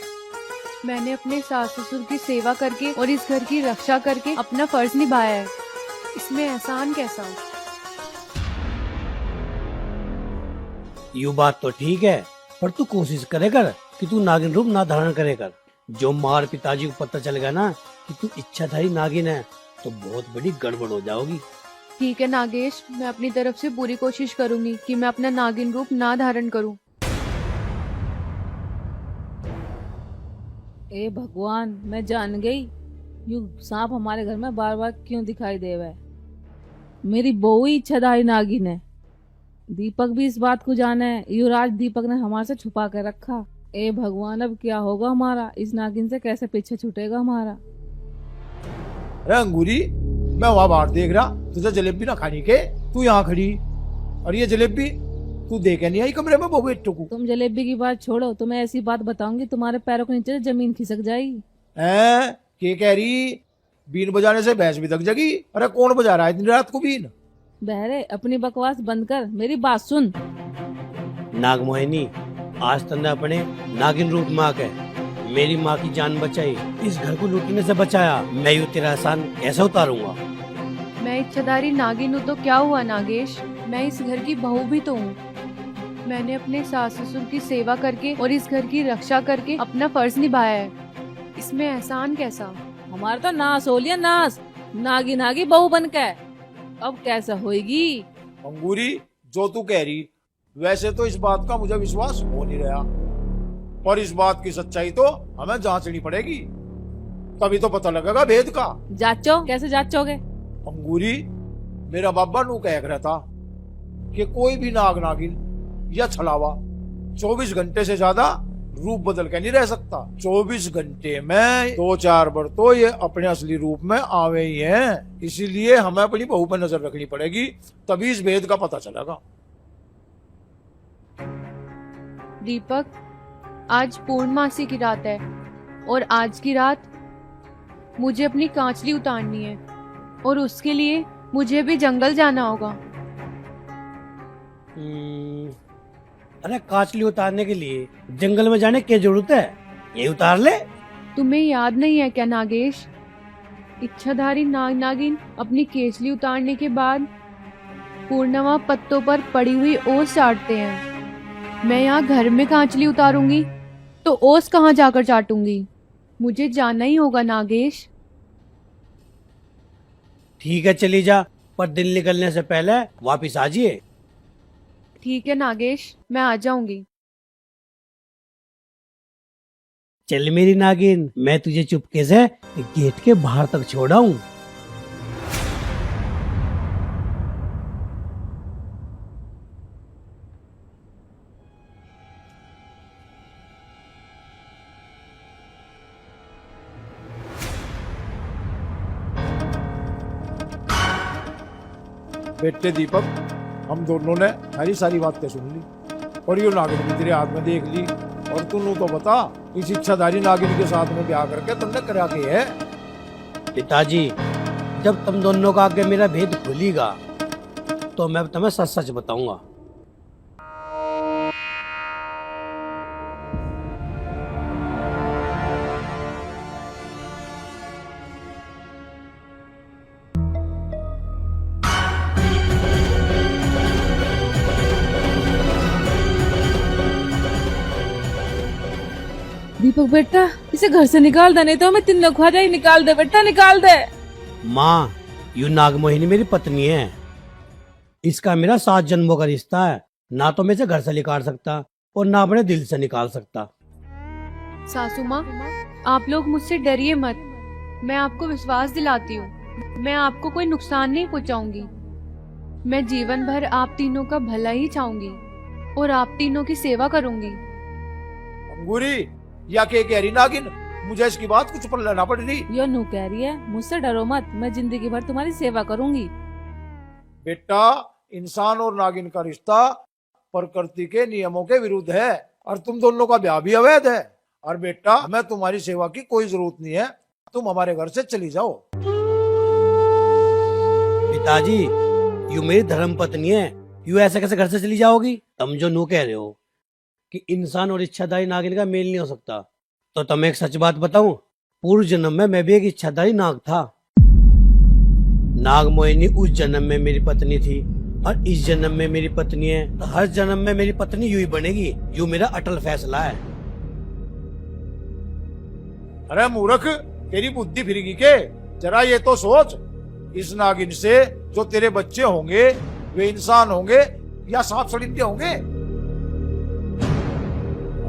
D: मैंने अपने सास ससुर की सेवा करके और इस घर की रक्षा करके अपना फर्ज निभाया है, इसमें एहसान कैसा?
C: यू बात तो ठीक है, पर तू कोशिश करे कर कि तू नागिन रूप ना धारण करे कर। जो मार पिताजी को पता चल गया ना कि तू इच्छाधारी नागिन है तो बहुत बड़ी गड़बड़ हो जाओगी।
D: ठीक है नागेश, मैं अपनी तरफ से पूरी कोशिश करूंगी कि मैं अपना नागिन रूप ना धारण करूं।
A: ए भगवान, मैं जान गई यू सांप हमारे घर में बार बार क्यों दिखाई दे रहा है। मेरी बहू ही इच्छाधारी नागिन है। दीपक भी इस बात को जाना है, युवराज दीपक ने हमारे से छुपा कर रखा। ए भगवान, अब क्या होगा हमारा, इस नागिन से कैसे पीछे छूटेगा हमारा।
B: अरे अंगूरी, मैं वहां बाहर देख रहा, तुझे जलेबी ना खानी के, तू यहाँ खड़ी। और ये जलेबी तू दे के नहीं आई कमरे में बहू इट्टू को?
A: तुम जलेबी की बात छोड़ो, तुम्हें ऐसी बात बताऊंगी तुम्हारे पैरों के नीचे से जमीन खिसक जाएगी।
B: हैं के कह रही? बीन बजाने से भैंस भी थक जगी। अरे कौन बजा रहा है इतनी रात को बीन?
A: बहरे, अपनी बकवास बंद कर, मेरी बात सुन।
C: नागमोहिनी, आज तन्ने अपने नागिन रूप में आके मेरी माँ की जान बचाई, इस घर को लूटने से बचाया। मैं यूं तेरा एहसान कैसे उतारूंगा?
D: मैं इच्छाधारी नागिन हूँ तो क्या हुआ नागेश, मैं इस घर की बहू भी तो हूँ। मैंने अपने सास ससुर की सेवा करके और इस घर की रक्षा करके अपना फर्ज निभाया है, इसमें एहसान कैसा?
A: हमारा तो नाश हो लिया, नाश। नागी नागी बहू बन के अब कैसा होएगी।
B: अंगूरी, जो तू कह रही वैसे तो इस बात का मुझे विश्वास हो नहीं रहा, पर इस बात की सच्चाई तो हमें जांचनी पड़ेगी, तभी तो पता लगेगा भेद का।
A: जांचो, कैसे जांचोगे?
B: अंगूरी, मेरा बाबा नू कह रहा था कि कोई भी नाग नागिन या छलावा 24 घंटे से ज्यादा रूप बदल के नहीं रह सकता। 24 घंटे में 2-4 बार तो ये अपने असली रूप में आवे ही हैं। इसीलिए हमें अपनी बहू पर नजर रखनी पड़ेगी, तभी इस भेद का पता चलेगा।
D: दीपक, आज पूर्णमासी की रात है और आज की रात मुझे अपनी कांचली उतारनी है और उसके लिए मुझे भी जंगल जाना होगा।
C: अरे काचली उतारने के लिए जंगल में जाने की जरूरत है, ये उतार ले।
D: तुम्हें याद नहीं है क्या नागेश, इच्छाधारी नाग नागिन अपनी केसली उतारने के बाद पूर्णिमा पत्तों पर पड़ी हुई ओस चाटते हैं। मैं यहाँ घर में कांचली उतारूंगी तो ओस कहाँ जाकर चाटूंगी? मुझे जाना ही होगा नागेश।
C: ठीक है चली जा, पर दिन निकलने से पहले वापिस आ जाइए।
D: ठीक है नागेश, मैं आ जाऊंगी।
C: चल मेरी नागिन, मैं तुझे चुपके से गेट के बाहर तक छोड़ाऊं।
B: बेटे दीपक, हम दोनों ने सारी बातें सुन ली और ये नागिन भी तेरे हाथ में देख ली, और तू तो बता इस इच्छाधारी नागिन के साथ में ब्याह करके तुमने करा के है।
C: पिताजी, जब तुम दोनों का आगे मेरा भेद खुलेगा तो मैं तुम्हें सच सच बताऊंगा।
A: दीपक बेटा, इसे घर से निकाल दे, नहीं तो हमें तीनों खा जाए। निकाल दे बेटा, निकाल दे।
C: माँ, यू नागमोहिनी मेरी पत्नी है, इसका मेरा 7 जन्मों का रिश्ता है। ना तो मैं इसे घर से निकाल सकता और ना अपने दिल से निकाल सकता।
D: सासू माँ, आप लोग मुझसे डरिए मत, मैं आपको विश्वास दिलाती हूँ, मैं आपको कोई नुकसान नहीं पहुँचाऊंगी। मैं जीवन भर आप तीनों का भला ही चाहूंगी और आप तीनों की सेवा करूंगी।
B: अंगूरी या के कह रही नागिन, मुझे इसकी बात कुछ पर लेना पड़ रही।
A: यो नू कह रही है, मुझसे डरो मत, मैं जिंदगी भर तुम्हारी सेवा करूंगी।
B: बेटा, इंसान और नागिन का रिश्ता प्रकृति के नियमों के विरुद्ध है और तुम दोनों का ब्याह भी अवैध है। और बेटा, हमें तुम्हारी सेवा की कोई जरूरत नहीं है, तुम हमारे घर से चली जाओ।
C: पिताजी, यू मेरी धर्म पत्नी है, यू ऐसे कैसे घर से चली जाओगी? तुम जो नू कह रहे हो कि इंसान और इच्छाधारी नागिन का मेल नहीं हो सकता, तो तुम्हें एक सच बात बताऊं, पूर्व जन्म में मैं भी एक इच्छाधारी नाग था। नाग मोहिनी उस जन्म में मेरी पत्नी थी और इस जन्म में मेरी पत्नी है, तो हर जन्म में मेरी पत्नी यूं ही बनेगी। यूं मेरा अटल फैसला है।
B: अरे मूर्ख, तेरी बुद्धि फिरगी के? जरा ये तो सोच, इस नागिन से जो तेरे बच्चे होंगे वे इंसान होंगे या सांप सड़िंदे होंगे?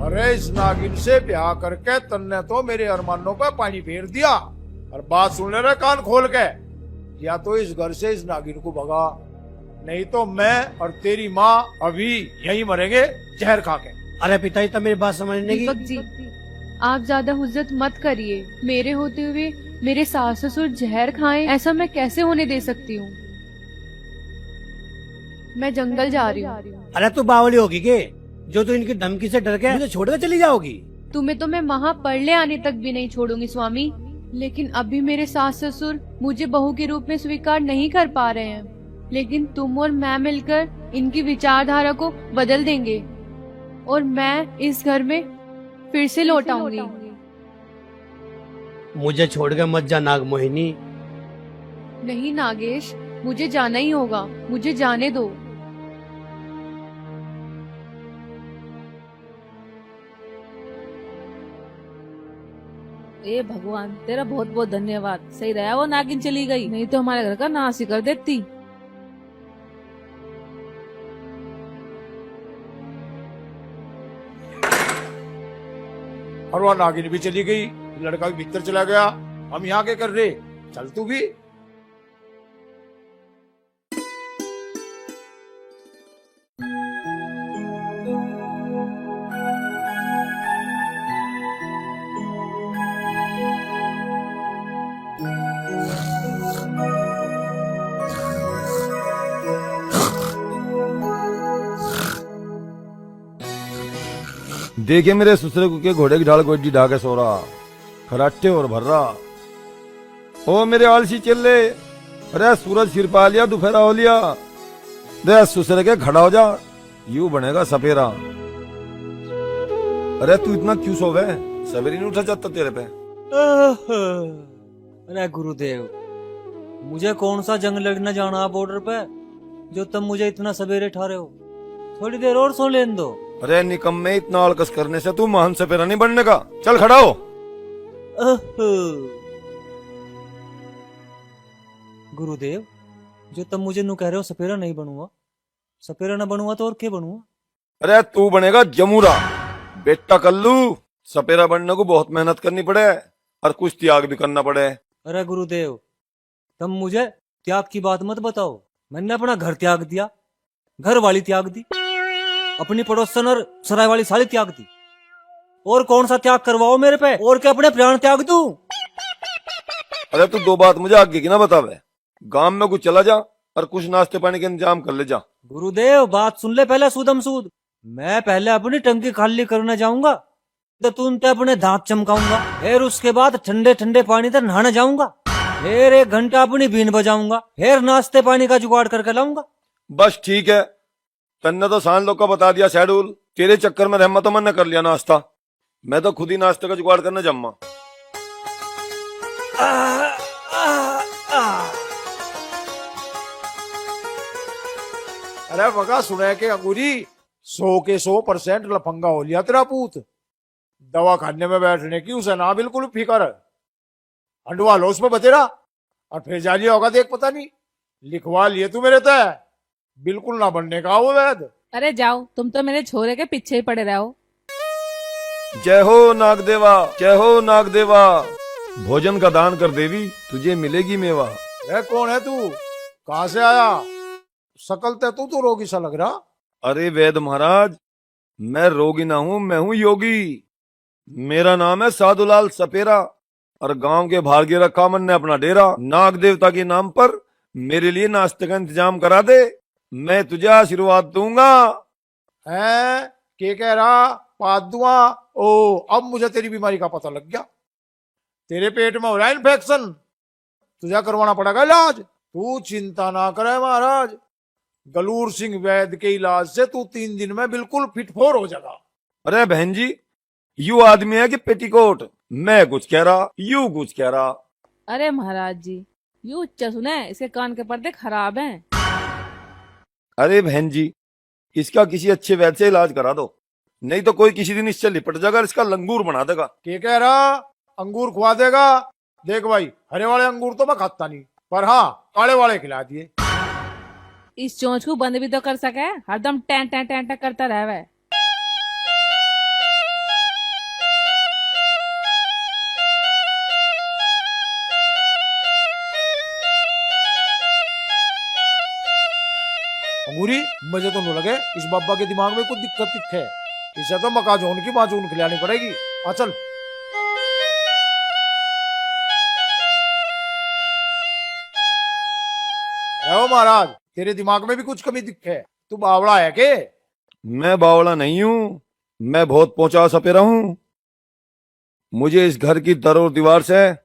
B: अरे इस नागिन से ब्याह करके तन्ने तो मेरे अरमानों पर पानी फेर दिया। और बात सुन ले रहा कान खोल के, या तो इस घर से इस नागिन को भगा, नहीं तो मैं और तेरी माँ अभी यहीं मरेंगे जहर खा के।
C: अरे पिताजी, तब मेरी बात समझने की।
D: दीपक जी, आप ज्यादा हुज्जत मत करिए। मेरे होते हुए मेरे सास ससुर जहर खाएं, ऐसा मैं कैसे होने दे सकती हूँ? मैं जंगल जा रही हूँ।
C: अरे तू बावली होगी के, जो तू इनकी धमकी से डर के मुझे छोड़कर चली जाओगी?
D: तुम्हें तो मैं वहाँ पढ़ ले आने तक भी नहीं छोड़ूंगी स्वामी, लेकिन अभी मेरे सास ससुर मुझे बहू के रूप में स्वीकार नहीं कर पा रहे हैं। लेकिन तुम और मैं मिलकर इनकी विचारधारा को बदल देंगे और मैं इस घर में फिर से लौट आऊंगी।
C: मुझे छोड़कर मत जा नाग मोहिनी।
D: नहीं नागेश, मुझे जाना ही होगा, मुझे जाने दो।
A: ए भगवान, तेरा बहुत बहुत धन्यवाद। सही रहा वो नागिन चली गई, नहीं तो हमारे घर का नाश ही कर देती।
B: और वह नागिन भी चली गई, लड़का भी भीतर चला गया। हम यहाँ के कर रहे, चल तू भी।
F: देखे मेरे ससुर के घोड़े की ढाल गोडी ढाके सो रहा, खराटे और भर रहा। ओ मेरे आलसी चिल्ले, अरे सूरज सिर पा लिया, दोपहरा हो लिया। रे ससुर के खड़ा हो जा, यूं बनेगा सपेरा। अरे तू इतना क्यों सोवे? सवेरे नहीं उठा जाता तेरे पे?
E: अरे गुरुदेव, मुझे कौन सा जंग लड़ने जाना है बॉर्डर पे, जो तुम मुझे इतना सवेरे ठा रहे हो? थोड़ी देर और सो लेने दो।
F: अरे निकम्मे, इतना आलकस करने से तू महान सपेरा नहीं बनने का। चल खड़ा हो।
E: गुरुदेव, जो तुम मुझे नू कह रहे हो सपेरा नहीं बनूंगा, सपेरा न बनूंगा तो और क्या बनूंगा?
F: अरे तू बनेगा जमूरा। बेटा कल्लू, सपेरा बनने को बहुत मेहनत करनी पड़े और कुछ त्याग भी करना पड़े।
E: अरे गुरुदेव, तुम मुझे त्याग की बात मत बताओ। मैंने अपना घर त्याग दिया, घर वाली त्याग दी, अपनी पड़ोसन और सराय वाली सारी त्याग दी। और कौन सा त्याग करवाओ मेरे पे? और क्या अपने प्राण त्याग दूं?
F: अरे तू दो बात मुझे आगे की ना बतावे। गांव में कुछ चला जा और कुछ नाश्ते पानी के इंतजाम कर ले जा।
E: गुरुदेव, बात सुन ले पहले सूदम सूद। मैं पहले अपनी टंकी खाली करने जाऊंगा, तो तुम ते अपने दांत चमकाऊंगा। फिर उसके बाद ठंडे ठंडे पानी से नहाने जाऊंगा। फिर 1 घंटा अपनी बीन बजाऊंगा। फिर नाश्ते पानी का जुगाड़ करके लाऊंगा।
F: बस ठीक है, तन्ने तो सान लोग का बता दिया शेड्यूल। तेरे चक्कर में रहमा तो मन कर लिया नाश्ता। मैं तो खुद ही नाश्ते का जुगाड़ करने जम्मा।
B: अरे बगा सुने के अंगूरी, 100 के 100% लफंगा हो लिया तेरा पूत। दवा खाने में बैठने की उसे ना बिल्कुल फिकर। हंडवा लो उसमें बतेरा और फिर जा लिया होगा देख, पता नहीं लिखवा लिए तू मेरे तय। बिल्कुल ना बनने का वो वैद।
A: अरे जाओ, तुम तो मेरे छोरे के पीछे ही पड़े रहो।
F: जय हो नागदेवा, जय हो नागदेवा। भोजन का दान कर देवी, तुझे मिलेगी मेवा।
B: अरे कौन है तू, कहाँ से आया? शकल ते तो रोगी सा लग रहा।
F: अरे वैद्य महाराज, मैं रोगी ना हूं, मैं हूं योगी। मेरा नाम है साधुलाल सपेरा और गांव के बाहर गिरा कामन ने अपना डेरा। नाग देवता के नाम पर मेरे लिए नाश्ते का इंतजाम करा दे, मैं तुझे आशीर्वाद दूंगा।
B: है के कह रहा पादुआ? ओ, अब मुझे तेरी बीमारी का पता लग गया। तेरे पेट में हो रहा है इन्फेक्शन, तुझे करवाना पड़ेगा इलाज। तू चिंता ना करे महाराज, गलूर सिंह वैद्य के इलाज से तू 3 दिन में बिल्कुल फिटफोर हो जाएगा।
F: अरे बहन जी, यू आदमी है कि पेटीकोट? मैं कुछ कह रहा, यू कुछ कह रहा।
A: अरे महाराज जी, यू उच्च सुने, इसके कान के पर्दे खराब हैं।
F: अरे बहन जी, इसका किसी अच्छे वैद्य से इलाज करा दो, नहीं तो कोई किसी दिन इससे लिपट जाएगा, इसका लंगूर बना देगा।
B: के कह रहा अंगूर खुआ देगा? देख भाई, हरे वाले अंगूर तो मैं खाता नहीं, पर हाँ काले वाले खिला दिए।
A: इस चोंच को बंद भी तो कर सके, हरदम टैं टैं टैं टैं करता रहे।
B: अंगूरी, मुझे तो नहीं लगे इस बाबा के दिमाग में कुछ दिक्कत है। इसे तो मकाजोन की माजून खिलानी पड़ेगी। चल रहो महाराज, तेरे दिमाग में भी कुछ कमी दिखे है। तू बावड़ा है के?
F: मैं बावड़ा नहीं हूं, मैं बहुत पहुंचा सपेरा हूं। मुझे इस घर की दर और दीवार से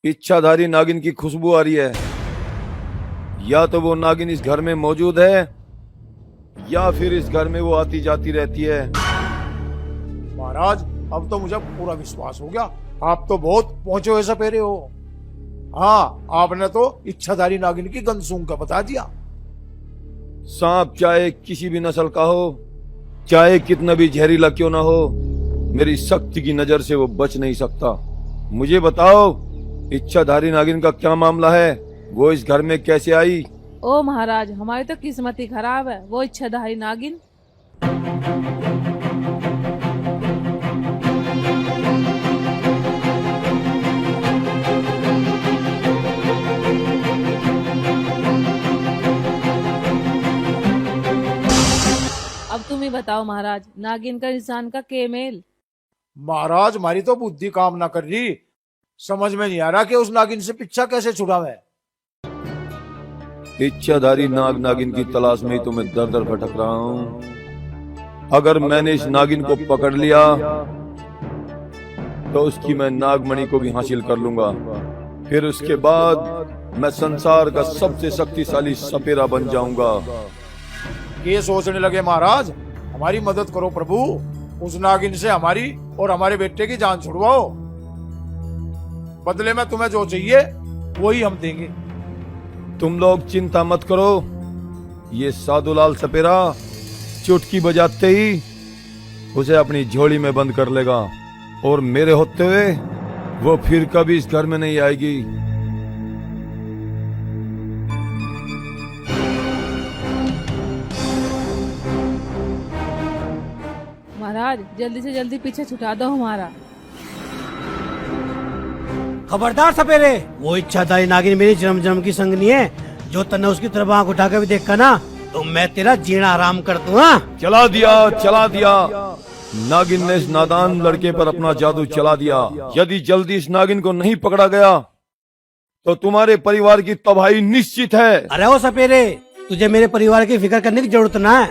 F: इच्छाधारी नागिन की खुशबू आ रही है। या तो वो नागिन इस घर में मौजूद है, या फिर इस घर में वो आती जाती रहती है।
B: महाराज, अब तो मुझे पूरा विश्वास हो गया, आप तो बहुत पहुंचे हुए सपेरे हो। हाँ, आपने तो इच्छाधारी नागिन की गंध सूंघ का बता दिया।
F: सांप चाहे किसी भी नस्ल का हो, चाहे कितना भी जहरीला क्यों ना हो, मेरी शक्ति की नजर से वो बच नहीं सकता। मुझे बताओ, इच्छाधारी नागिन का क्या मामला है? वो इस घर में कैसे आई?
A: ओ महाराज, हमारी तो किस्मत ही खराब है। वो इच्छाधारी नागिन अब तुम ही बताओ महाराज, नागिन का इंसान का के मेल?
B: महाराज, हमारी तो बुद्धि काम ना कर रही, समझ में नहीं आ रहा कि उस नागिन से पीछा कैसे छुड़ावे।
F: इच्छाधारी नाग नागिन की तलाश में ही तो मैं दर दर भटक रहा हूँ। अगर मैंने इस नागिन को पकड़ लिया तो उसकी मैं नागमणि को भी हासिल कर लूंगा। फिर उसके बाद मैं संसार का सबसे शक्तिशाली सपेरा बन जाऊंगा।
B: ये सोचने लगे महाराज, हमारी मदद करो प्रभु, उस नागिन से हमारी और हमारे बेटे की जान छुड़वाओ। बदले में तुम्हें जो चाहिए वही हम देंगे।
F: तुम लोग चिंता मत करो, ये साधुलाल सपेरा चुटकी बजाते ही उसे अपनी झोली में बंद कर लेगा और मेरे होते हुए वो फिर कभी इस घर में नहीं आएगी।
A: महाराज, जल्दी से जल्दी पीछे छुटा दो हमारा।
C: खबरदार सपेरे, वो इच्छाधारी नागिन मेरी जन्म जन्म की संगनी है। जो तन्ने उसकी तरफ आंख उठा कर भी देखा ना, तो मैं तेरा जीना आराम कर दूंगा।
F: चला दिया। नागिन ने इस नादान लड़के पर अपना जादू चला दिया। यदि जल्दी इस नागिन को नहीं पकड़ा गया तो तुम्हारे परिवार की तबाही निश्चित है।
C: अरे ओ सपेरे, तुझे मेरे परिवार की फिक्र करने की जरूरत ना है।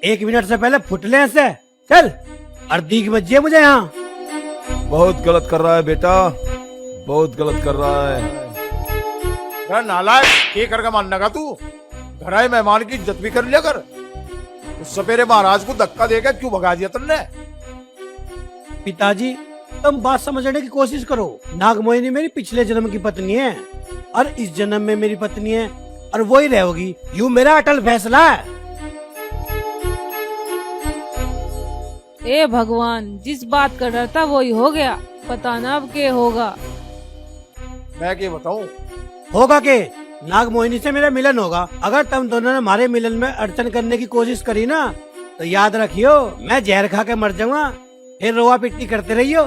C: 1 मिनट से पहले फुटले ऐसे चल, अर्दी मत जिए मुझे यहाँ।
F: बहुत गलत कर रहा है बेटा, बहुत गलत कर रहा है।
B: अरे नालायक, ये करके मानने का तू? घर आए मेहमान की इज्जत भी कर लिया कर। उस सपेरे महाराज को धक्का देकर क्यों भगा दिया तुमने?
C: पिताजी, तुम बात समझने की कोशिश करो। नागमोहिनी मेरी पिछले जन्म की पत्नी है और इस जन्म में मेरी पत्नी है और वो ही रहोगी। यूं मेरा अटल फैसला है।
A: ए भगवान, जिस बात का डर था वही हो गया, पता ना अब क्या होगा।
B: मैं क्या बताऊं?
C: होगा के नागमोहिनी से मेरा मिलन होगा। अगर तुम दोनों ने हमारे मिलन में अड़चन करने की कोशिश करी ना, तो याद रखियो मैं जहर खा के मर जाऊंगा, फिर रोआ पिट्टी करते रहियो।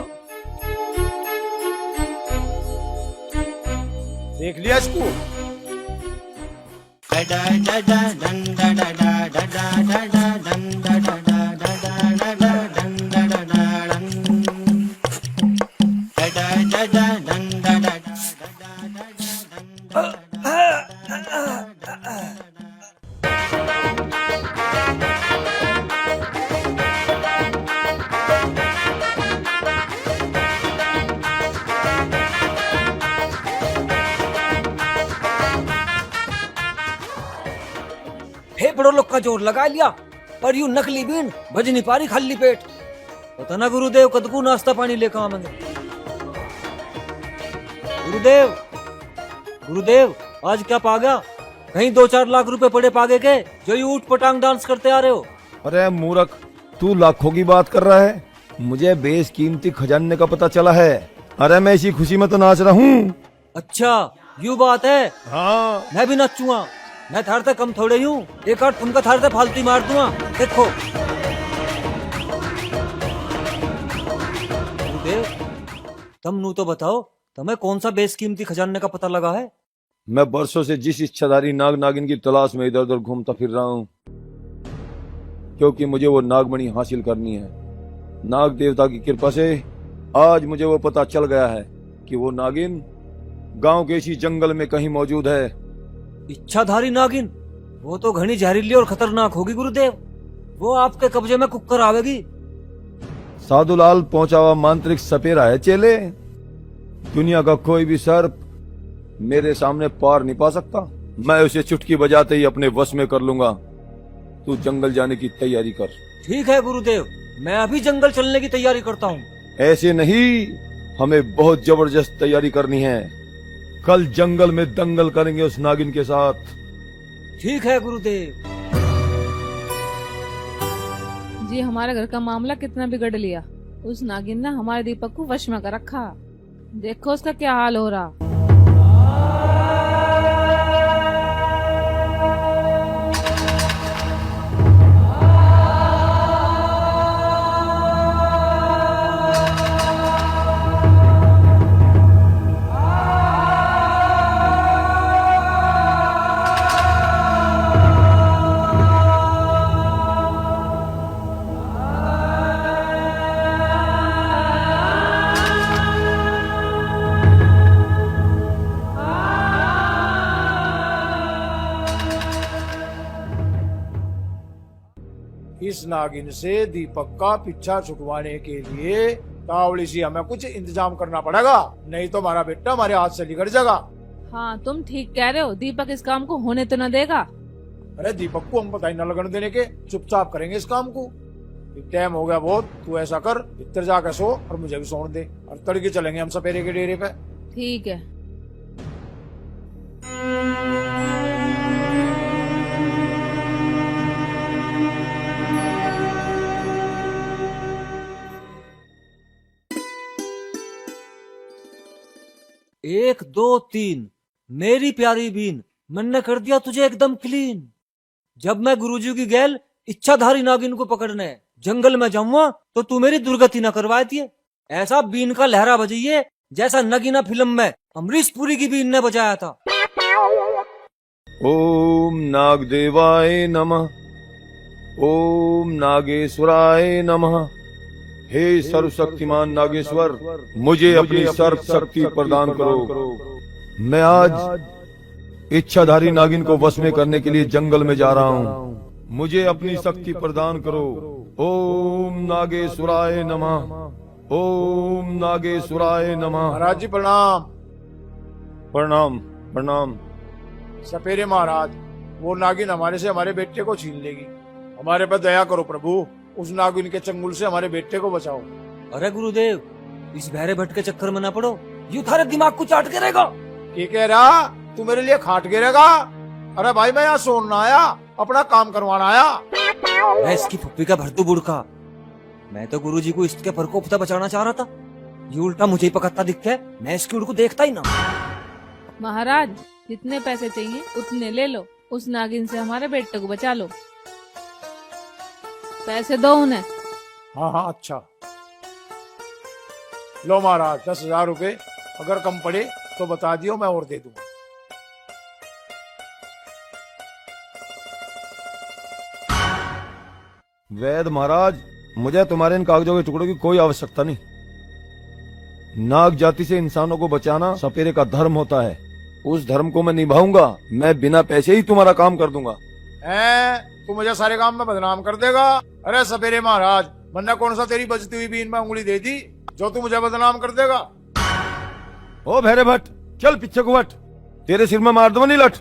B: देख लिया इसको?
E: फेफड़ों लोग का जोर लगा लिया, पर यूं नकली बीन भज नहीं पारी खाली पेट। पता ना गुरुदेव कदकू नाश्ता पानी लेकर आवेंगे। गुरुदेव, गुरुदेव आज क्या पागा? कहीं 2-4 लाख रुपए पड़े पागे के जो ये ऊट पटांग डांस करते आ रहे हो?
F: अरे मूर्ख, तू लाखों की बात कर रहा है, मुझे बेशकीमती खजाने का पता चला है। अरे मैं इसी खुशी में तो नाच रहा हूँ।
E: अच्छा यू बात है।
F: हाँ,
E: मैं भी नचूंगा, मैं थार से कम थोड़े हूँ, एक आध तुमका थार से फालतू मार दूंगा, देखो। गुरुदेव तुम नू तो बताओ, तुम्हें कौन सा बेशकीमती खजाने का पता लगा है?
F: मैं बरसों से जिस इच्छाधारी नाग नागिन की तलाश में इधर उधर घूमता फिर रहा हूँ, क्योंकि मुझे वो नागमणि हासिल करनी है। नाग देवता की कृपा से आज मुझे वो पता चल गया है कि वो नागिन गांव के इसी जंगल में कहीं मौजूद है।
E: इच्छाधारी नागिन? वो तो घनी जहरीली और खतरनाक होगी गुरुदेव, वो आपके कब्जे में कुकर आवेगी।
F: साधुलाल पहुंचा हुआ मांत्रिक सपेरा है चेले, दुनिया का कोई भी सर्प मेरे सामने पार नहीं पा सकता। मैं उसे चुटकी बजाते ही अपने वश में कर लूंगा। तू जंगल जाने की तैयारी कर।
E: ठीक है गुरुदेव, मैं अभी जंगल चलने की तैयारी करता हूँ।
F: ऐसे नहीं, हमें बहुत जबरदस्त तैयारी करनी है। कल जंगल में दंगल करेंगे उस नागिन के साथ।
E: ठीक है गुरुदेव।
A: जी हमारे घर का मामला कितना बिगड़ लिया, उस नागिन ने हमारे दीपक को वश में कर रखा। देखो उसका क्या हाल हो रहा।
B: इस नागिन से दीपक का पीछा छुड़वाने के लिए तावड़ी सी हमें कुछ इंतजाम करना पड़ेगा, नहीं तो हमारा बेटा हमारे हाथ से निकल जाएगा।
A: हाँ तुम ठीक कह रहे हो, दीपक इस काम को होने तो न देगा।
B: अरे दीपक को हम पता ही न लगने देने के, चुपचाप करेंगे इस काम को। टाइम हो गया बहुत, तू ऐसा कर इधर जाकर सो और मुझे भी सोने दे, और तड़के चलेंगे हम सपेरे के डेरे पे।
A: ठीक है।
E: एक दो तीन, मेरी प्यारी बीन, मैंने कर दिया तुझे एकदम क्लीन। जब मैं गुरुजी की गैल इच्छाधारी नागिन को पकड़ने जंगल में जाऊंगा तो तू मेरी दुर्गति न करवाती है। ऐसा बीन का लहरा बजाइए जैसा नगीना फिल्म में अमरीश पुरी की बीन ने बजाया था।
F: ओम नागदेवाय नमः, ओम नागेश्वराय नमः। हे सर्वशक्तिमान नागेश्वर, मुझे अपनी सर्व शक्ति प्रदान करो। मैं आज इच्छाधारी नागिन को वश में करने के लिए जंगल में जा रहा हूँ। मुझे अपनी शक्ति प्रदान करो। ओम नागेश्वराय नमः, ओम नागेश्वराय नमः।
B: महाराज जी प्रणाम।
F: प्रणाम प्रणाम।
B: सपेरे महाराज, वो नागिन हमारे से हमारे बेटे को छीन लेगी, हमारे पर दया करो प्रभु, उस नागिन के चंगुल से हमारे बेटे को बचाओ।
E: अरे गुरुदेव, इस बहरे भट्ट के चक्कर में ना पड़ो, यू थारे दिमाग को चाट के रहेगा।
B: क्या कह रहा? तू मेरे लिए खाट गिरेगा? अरे भाई मैं यहाँ सोना आया, अपना काम करवाना आया।
E: मैं इसकी फुप्पी का भरतू बुड़का, मैं तो गुरुजी को इसके प्रकोप से बचाना चाह रहा था, ये उल्टा मुझे ही पकड़ता दिखता है। मैं इसकी उड़ को देखता ही ना।
A: महाराज जितने पैसे चाहिए उतने ले लो, उस नागिन से हमारे बेटे को बचा लो। पैसे दो उन्हें।
B: हाँ हाँ अच्छा, लो महाराज 10,000 रुपए, अगर कम पड़े तो बता दियो, मैं और दे दूंगा।
F: वैद महाराज, मुझे तुम्हारे इन कागजों के टुकड़ों की कोई आवश्यकता नहीं। नाग जाति से इंसानों को बचाना सपेरे का धर्म होता है। उस धर्म को मैं निभाऊंगा। मैं बिना पैसे ही तुम्हारा काम कर दूंगा।
B: तू मुझे सारे काम में बदनाम कर देगा? अरे सपेरे महाराज, मैंने कौन सा तेरी बचती हुई बीन में उंगली दे दी जो तू मुझे बदनाम कर देगा?
F: ओ भैरे भट्ट, चल पीछे को हट, तेरे सिर में मार दूंगा नहीं लठ।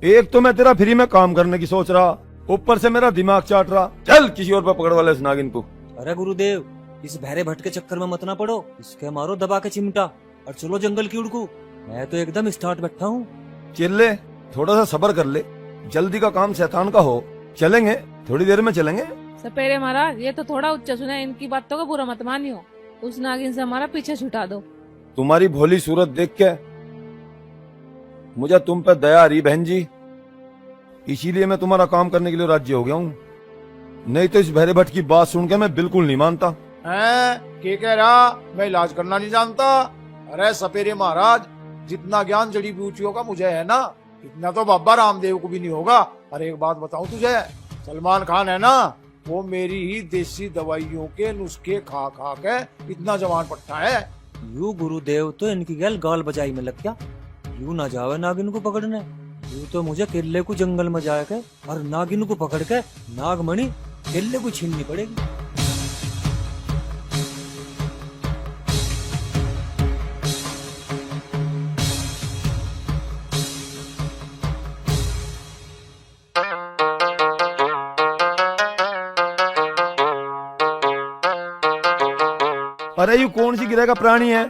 F: एक तो मैं तेरा फ्री में काम करने की सोच रहा, ऊपर से मेरा दिमाग चाट रहा। चल किसी और पे पकड़ वाले इस नागिन को।
E: अरे गुरुदेव, इस भैरे भट्ट के चक्कर में मत ना पड़ो। इसके मारो दबा के चिमटा और चलो जंगल की उड़कू। मैं तो एकदम स्टार्ट बैठा हूँ।
F: चिल्ले, थोड़ा सा सब्र कर ले। जल्दी का काम शैतान का हो। चलेंगे, थोड़ी देर में चलेंगे।
A: सपेरे महाराज, ये तो थोड़ा उच्च सुना, इनकी बातों का बुरा मत मानियो। उस नागिन से हमारा पीछे छुटा दो।
F: तुम्हारी भोली सूरत देख के मुझे तुम पर दया आ रही बहन जी, इसीलिए मैं तुम्हारा काम करने के लिए राजी हो गया हूँ। नहीं तो इस भैरे भट्ट की बात सुन के मैं बिल्कुल नहीं मानता।
B: क्या कह रहा? मैं इलाज करना नहीं जानता? अरे सपेरे महाराज, जितना ज्ञान जड़ी बूटियों का मुझे है ना, इतना तो बाबा रामदेव को भी नहीं होगा। अरे एक बात बताऊं तुझे, सलमान खान है ना, वो मेरी ही देसी दवाइयों के नुस्खे खा खा के इतना जवान पट्टा है।
E: यू गुरुदेव तो इनकी गैल गाल बजाई में लग गया। यू ना जावे नागिन को पकड़ने। यू तो मुझे किले को जंगल में जाके और नागिन को पकड़ के नागमणि किले को छीननी पड़ेगी।
F: अरे यू कौन सी गिरे का प्राणी है?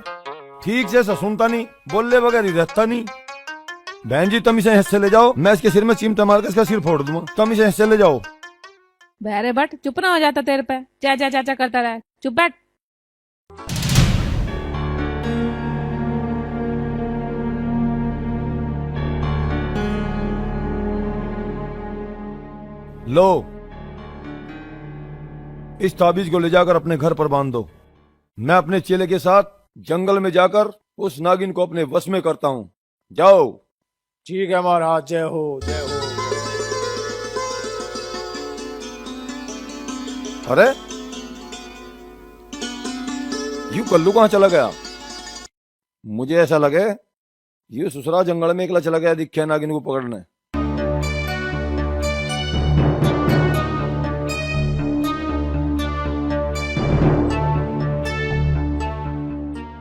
F: ठीक से सुनता नहीं, बोलने बगैर ही रहता नहीं। बहन जी, तुम इसे हिस्से ले जाओ, मैं इसके सिर में चिमटा मार के इसका सिर फोड़ दूंगा। तुम इसे हिस्से ले जाओ।
A: भैरे भट्ट, चुप ना हो जाता तेरे पे? चाचा चाचा करता रहे, चुप बैठ।
F: लो, इस ताबीज को ले जाकर अपने घर पर बांध दो। मैं अपने चेले के साथ जंगल में जाकर उस नागिन को अपने वश में करता हूँ। जाओ।
B: ठीक है महाराज, जय हो जय हो।
F: अरे यू कल्लू कहाँ चला गया? मुझे ऐसा लगे ये ससुरा जंगल में एकला चला गया दिखे नागिन को पकड़ने।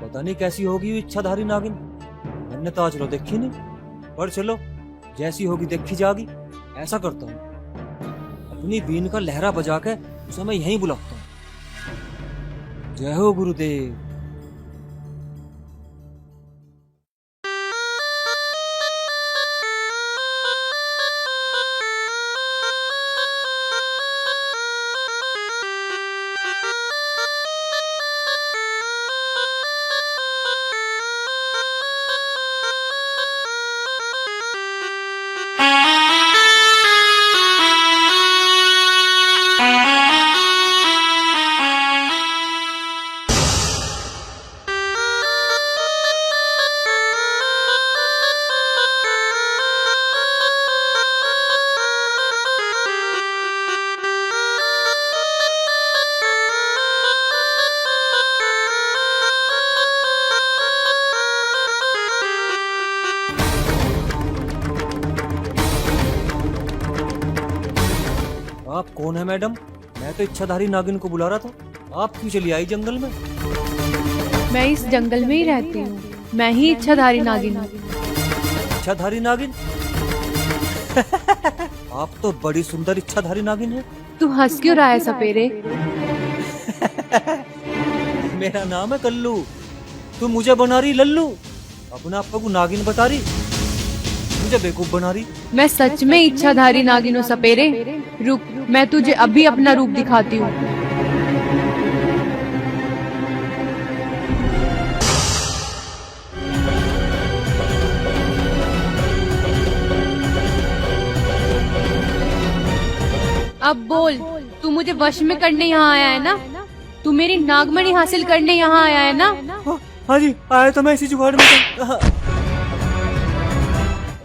E: पता नहीं कैसी होगी ये इच्छाधारी नागिन। मैंने तो आज लो देखी नहीं, पर चलो जैसी होगी देखी जागी। ऐसा करता हूँ, अपनी बीन का लहरा बजा के उसे मैं यहीं बुलाता हूँ। जय हो गुरुदेव। आप कौन है मैडम? मैं तो इच्छाधारी नागिन को बुला रहा था। आप क्यों चली आई जंगल में?
D: मैं इस जंगल में ही रहती हूँ। मैं ही इच्छाधारी नागिन हूँ।
E: इच्छाधारी नागिन? आप तो बड़ी सुंदर इच्छाधारी नागिन है।
D: तू हंस क्यों रहा है सपेरे?
E: मेरा नाम है कल्लू। तू मुझे बना रही लल्लू, अपने आप को नागिन बता रही, मुझे बेवकूफ बना रही।
D: मैं सच में इच्छाधारी नागिन हूँ सपेरे। रुक, मैं तुझे अभी अपना रूप दिखाती हूँ। अब बोल, तू मुझे वश में करने यहाँ आया है ना? तू मेरी नागमणि हासिल करने यहाँ आया है ना?
E: हाँ जी, आया तो मैं इसी जुगाड़ में था।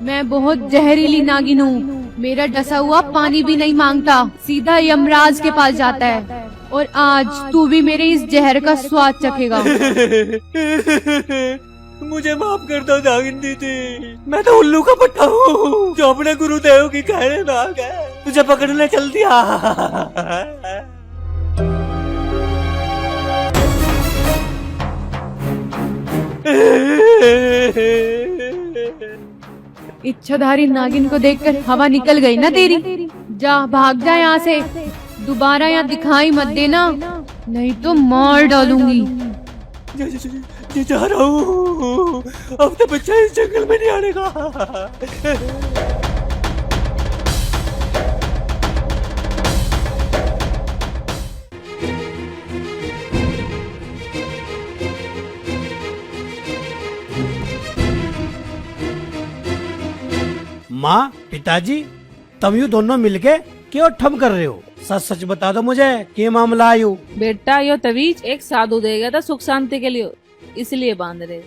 D: मैं बहुत जहरीली नागिन हूँ। मेरा डसा हुआ पानी भी नहीं मांगता, सीधा यमराज के पास जाता है। और आज तू भी मेरे इस जहर का स्वाद चखेगा।
E: मुझे माफ कर दो नागिन दीदी, मैं तो उल्लू का पट्टा हूँ जो अपने गुरुदेव की कहने में आ गया, तुझे पकड़ने चल दिया।
D: इच्छाधारी नागिन को देखकर हवा निकल गई ना तेरी। जा भाग जा यहाँ से, दोबारा यहाँ दिखाई मत देना, नहीं तो मार डालूंगी।
E: जा रहा हूँ, अब तो बच्चा इस जंगल में नहीं आने का।
C: माँ, पिताजी, तुम यू दोनों मिलके क्यों ठम कर रहे हो? सच सच बता दो मुझे, क्या मामला आयु?
A: बेटा यो तवीज एक साधु दे गया था सुख शांति के लिए, इसलिए बांध रहे।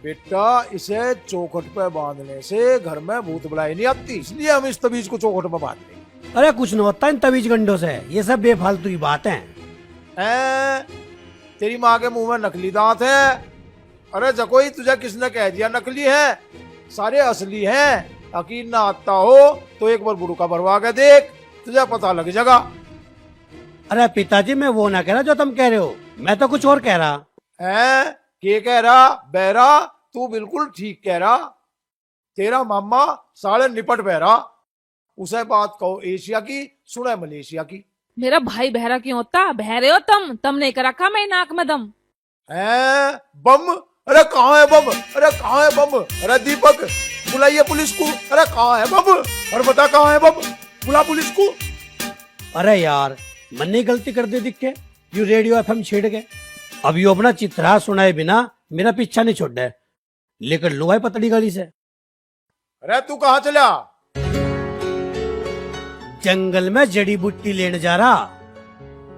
B: बेटा इसे चौखट पे बांधने से घर में भूत बुलाई नहीं आती, इसलिए हम इस तवीज को चौखट पे बांध रहे।
C: अरे कुछ न होता इन तवीज गंडों से, ये सब बेफालतू की बात है।
B: तेरी माँ के मुंह में नकली दांत है। अरे जकोई, तुझे किसने कह दिया नकली है? सारे असली हैं। यकीन ना आता हो तो एक बार गुरु का भरवा के देख, तुझे पता लग जाएगा।
C: अरे पिताजी, मैं वो ना कह रहा जो तुम कह रहे हो, मैं तो कुछ और कह रहा।
B: है के कह रहा? बहरा, तू बिल्कुल ठीक कह रहा। तेरा मामा साले निपट बहरा, उसे बात कहो एशिया की, सुने मलेशिया की।
A: मेरा भाई बहरा क्यों होता? बहरे हो तुम नहीं कर रखा मैं नाक में दम।
B: है बम? अरे कहाँ है बम? अरे कहाँ है बम? अरे दीपक, बुलाइए पुलिस को। अरे कहाँ है बम? और बता कहाँ है बम? बुला पुलिस को।
C: अरे यार, मन ने गलती कर दी दिख के, यू रेडियो एफएम छेड़ के। अब यू अपना चित्रा सुनाए बिना मेरा पीछा नहीं छोड़ दे, लेकर लो भाई पतड़ी गली से।
B: अरे तू कहाँ चला?
C: जंगल में जड़ी बूटी लेने जा रहा।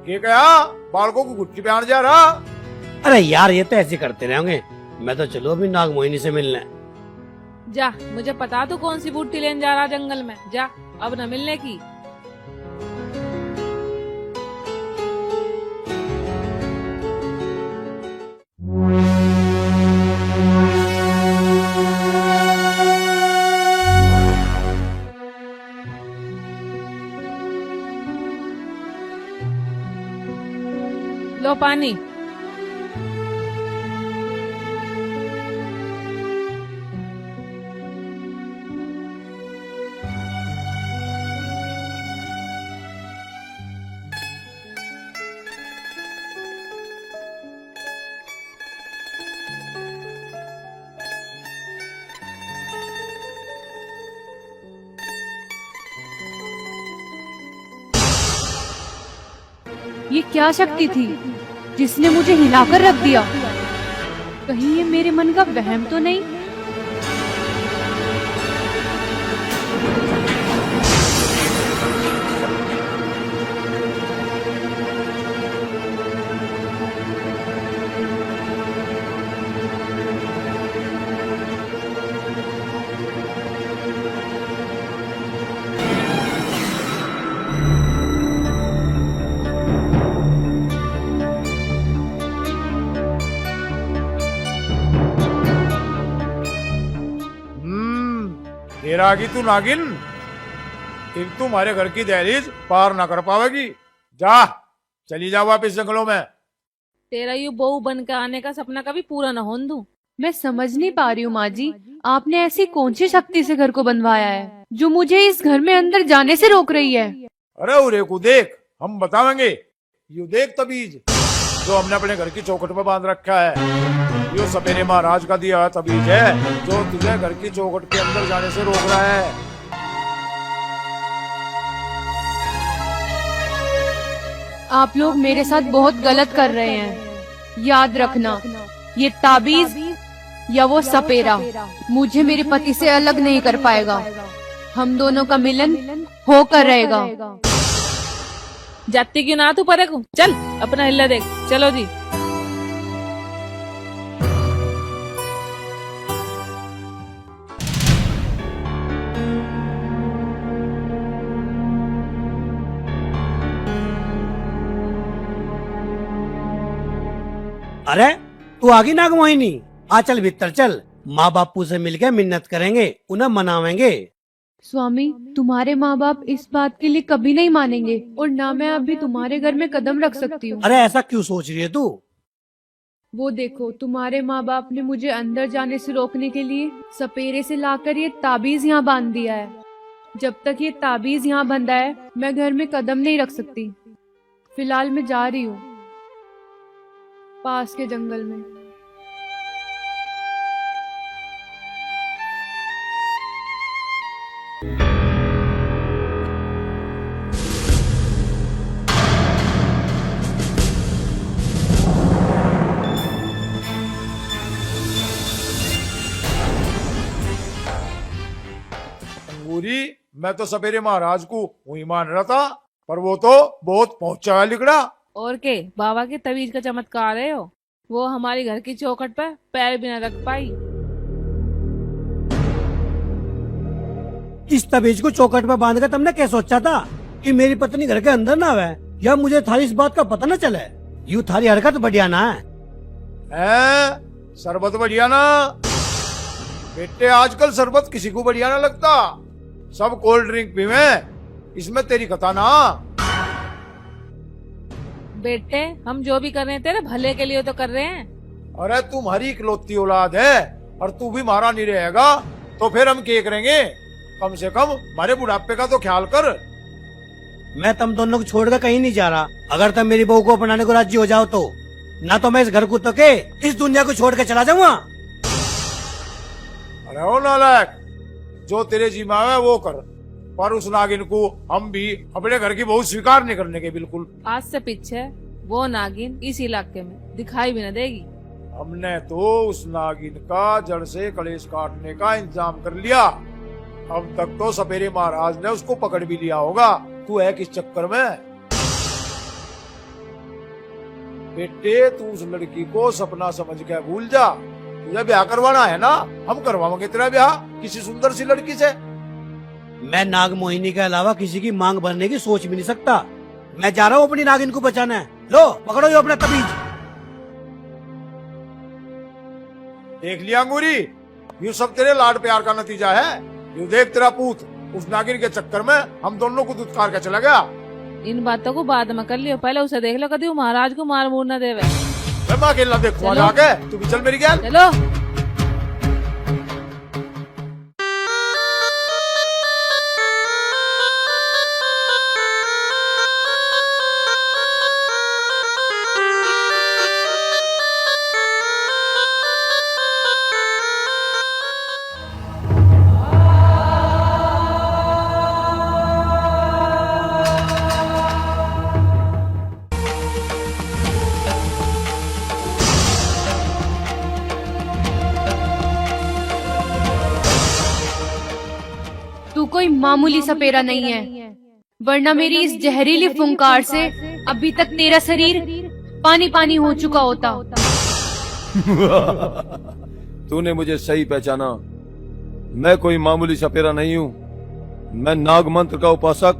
B: के कहा? बालकों को गुट्टी पे आने जा रहा?
C: अरे यार, ये तो ऐसे करते रहेंगे। मैं तो चलो अभी नागमोहिनी से मिलने।
A: जा, मुझे पता तू कौन सी बूटी लेने जा रहा जंगल में। जा, अब न मिलने की। लो पानी।
D: ये क्या शक्ति थी जिसने मुझे हिलाकर रख दिया? कहीं ये मेरे मन का वहम तो नहीं?
B: देर आ गई तू नागिन, फिर तुम्हारे घर की दहलीज पार ना कर पावेगी। जा, चली जा वापिस जंगलों में।
A: तेरा यू बहू बन के आने का सपना कभी पूरा न होने दूं।
D: मैं समझ नहीं पा रही हूँ माँ जी, आपने ऐसी कौन सी शक्ति से घर को बनवाया है जो मुझे इस घर में अंदर जाने से रोक रही है?
B: अरे उरे को देख, हम बतावेंगे। यू देख तबीज जो हमने अपने घर की चौखट पर बांध रखा है। यो सपेरे महाराज का दिया तबीज है जो तुझे घर की चौखट के अंदर जाने से रोक रहा है।
D: आप लोग मेरे साथ बहुत गलत कर रहे हैं। याद रखना, ये ताबीज या वो सपेरा मुझे मेरे पति से अलग नहीं कर पाएगा। हम दोनों का मिलन होकर रहेगा।
A: जाती क्यों ना तू परे को? चल अपना हिल्ला देख। चलो जी।
C: अरे तू आगी नागमोहिनी, आ चल भीतर चल, माँ बापू से मिलकर मिन्नत करेंगे, उन्हें मनावेंगे।
D: स्वामी, तुम्हारे माँ बाप इस बात के लिए कभी नहीं मानेंगे और ना मैं अभी तुम्हारे घर में कदम रख सकती हूँ।
C: अरे ऐसा क्यों सोच रही है तू?
D: वो देखो, तुम्हारे माँ बाप ने मुझे अंदर जाने से रोकने के लिए सपेरे से लाकर ये ताबीज यहाँ बांध दिया है। जब तक ये ताबीज यहाँ बंधा है, मैं घर में कदम नहीं रख सकती। फिलहाल मैं जा रही हूँ पास के जंगल में।
B: अंगूरी, मैं तो सपेरे महाराज को वही मान रहा था, पर वो तो बहुत पहुंचा है लिगड़ा।
A: और के बाबा के तवीज का चमत्कार है हो, वो हमारी घर की चौखट पर पैर भी न रख पाई।
C: इस तबीज को चौखट पर बांधकर तुमने क्या सोचा था कि मेरी पत्नी घर के अंदर ना आवे, या मुझे थारी इस बात का पता न चले? यूँ थारी हरकत बढ़िया ना
B: है। शरबत बढ़िया ना बेटे, आजकल शरबत किसी को बढ़िया ना लगता, सब कोल्ड ड्रिंक पीवे, इसमें तेरी कथा ना।
A: बेटे, हम जो भी कर रहे हैं तेरे भले के लिए तो कर रहे हैं।
B: अरे तुम्हारी इकलौती औलाद है और तू भी मारा नहीं रहेगा तो फिर हम क्या करेंगे? कम से कम हमारे बुढ़ापे का तो ख्याल कर।
C: मैं तुम दोनों को छोड़कर कहीं नहीं जा रहा। अगर तुम मेरी बहू को अपनाने को राजी हो जाओ तो ना तो मैं इस घर को तो के इस दुनिया को छोड़ के चला जाऊंगा।
B: अरे ओ नालायक, जो तेरे जी में है वो कर, पर उस नागिन को हम भी अपने घर की बहू स्वीकार नहीं करने के बिल्कुल।
A: आज से पीछे वो नागिन इस इलाके में दिखाई भी न देगी।
B: हमने तो उस नागिन का जड़ से कलेश काटने का इंतजाम कर लिया। अब तक तो सपेरे महाराज ने उसको पकड़ भी लिया होगा। तू है किस चक्कर में? बेटे, तू उस लड़की को सपना समझ के भूल जा। तुझे ब्याह करवाना है ना, हम करवाएंगे तेरा ब्याह किसी सुंदर सी लड़की से।
C: मैं नाग मोहिनी के अलावा किसी की मांग भरने की सोच भी नहीं सकता। मैं जा रहा हूँ अपनी नागिन को बचाना है। लो पकड़ो ये अपना तबीज।
B: देख लिया अंगूरी, ये सब तेरे लाड प्यार का नतीजा है। यू देख, तेरा पूत उस नागिन के चक्कर में हम दोनों को दुत्कार के चला गया।
A: इन बातों को बाद में कर लियो, पहले उसे देख लो कभी वो महाराज को मार मूर न देवे।
B: मैं अकेला देखूंगा जाके, तू भी चल मेरी गैल।
A: चलो।
D: तू कोई मामूली सपेरा नहीं है, वरना मेरी इस जहरीली फुंकार से अभी तक तेरा शरीर पानी पानी हो चुका होता।
F: तूने मुझे सही पहचाना। मैं कोई मामूली सपेरा नहीं हूँ। मैं नाग मंत्र का उपासक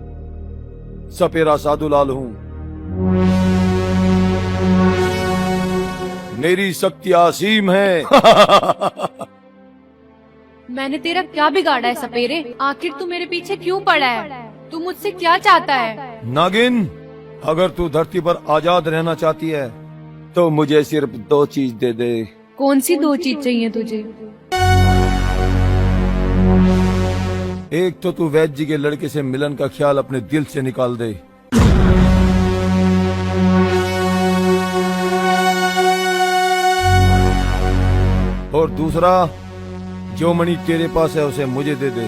F: सपेरा साधुलाल हूँ। मेरी शक्ति असीम है।
D: मैंने तेरा क्या बिगाड़ा है सपेरे? आखिर तू मेरे पीछे क्यों पड़ा है? तू मुझसे क्या चाहता है?
F: नागिन, अगर तू धरती पर आजाद रहना चाहती है तो मुझे सिर्फ 2 चीज दे दे।
D: कौन सी 2 चीज चाहिए तुझे?
F: एक तो तू वैद्य जी के लड़के से मिलन का ख्याल अपने दिल से निकाल दे, और दूसरा, जो मणि तेरे पास है उसे मुझे दे दे।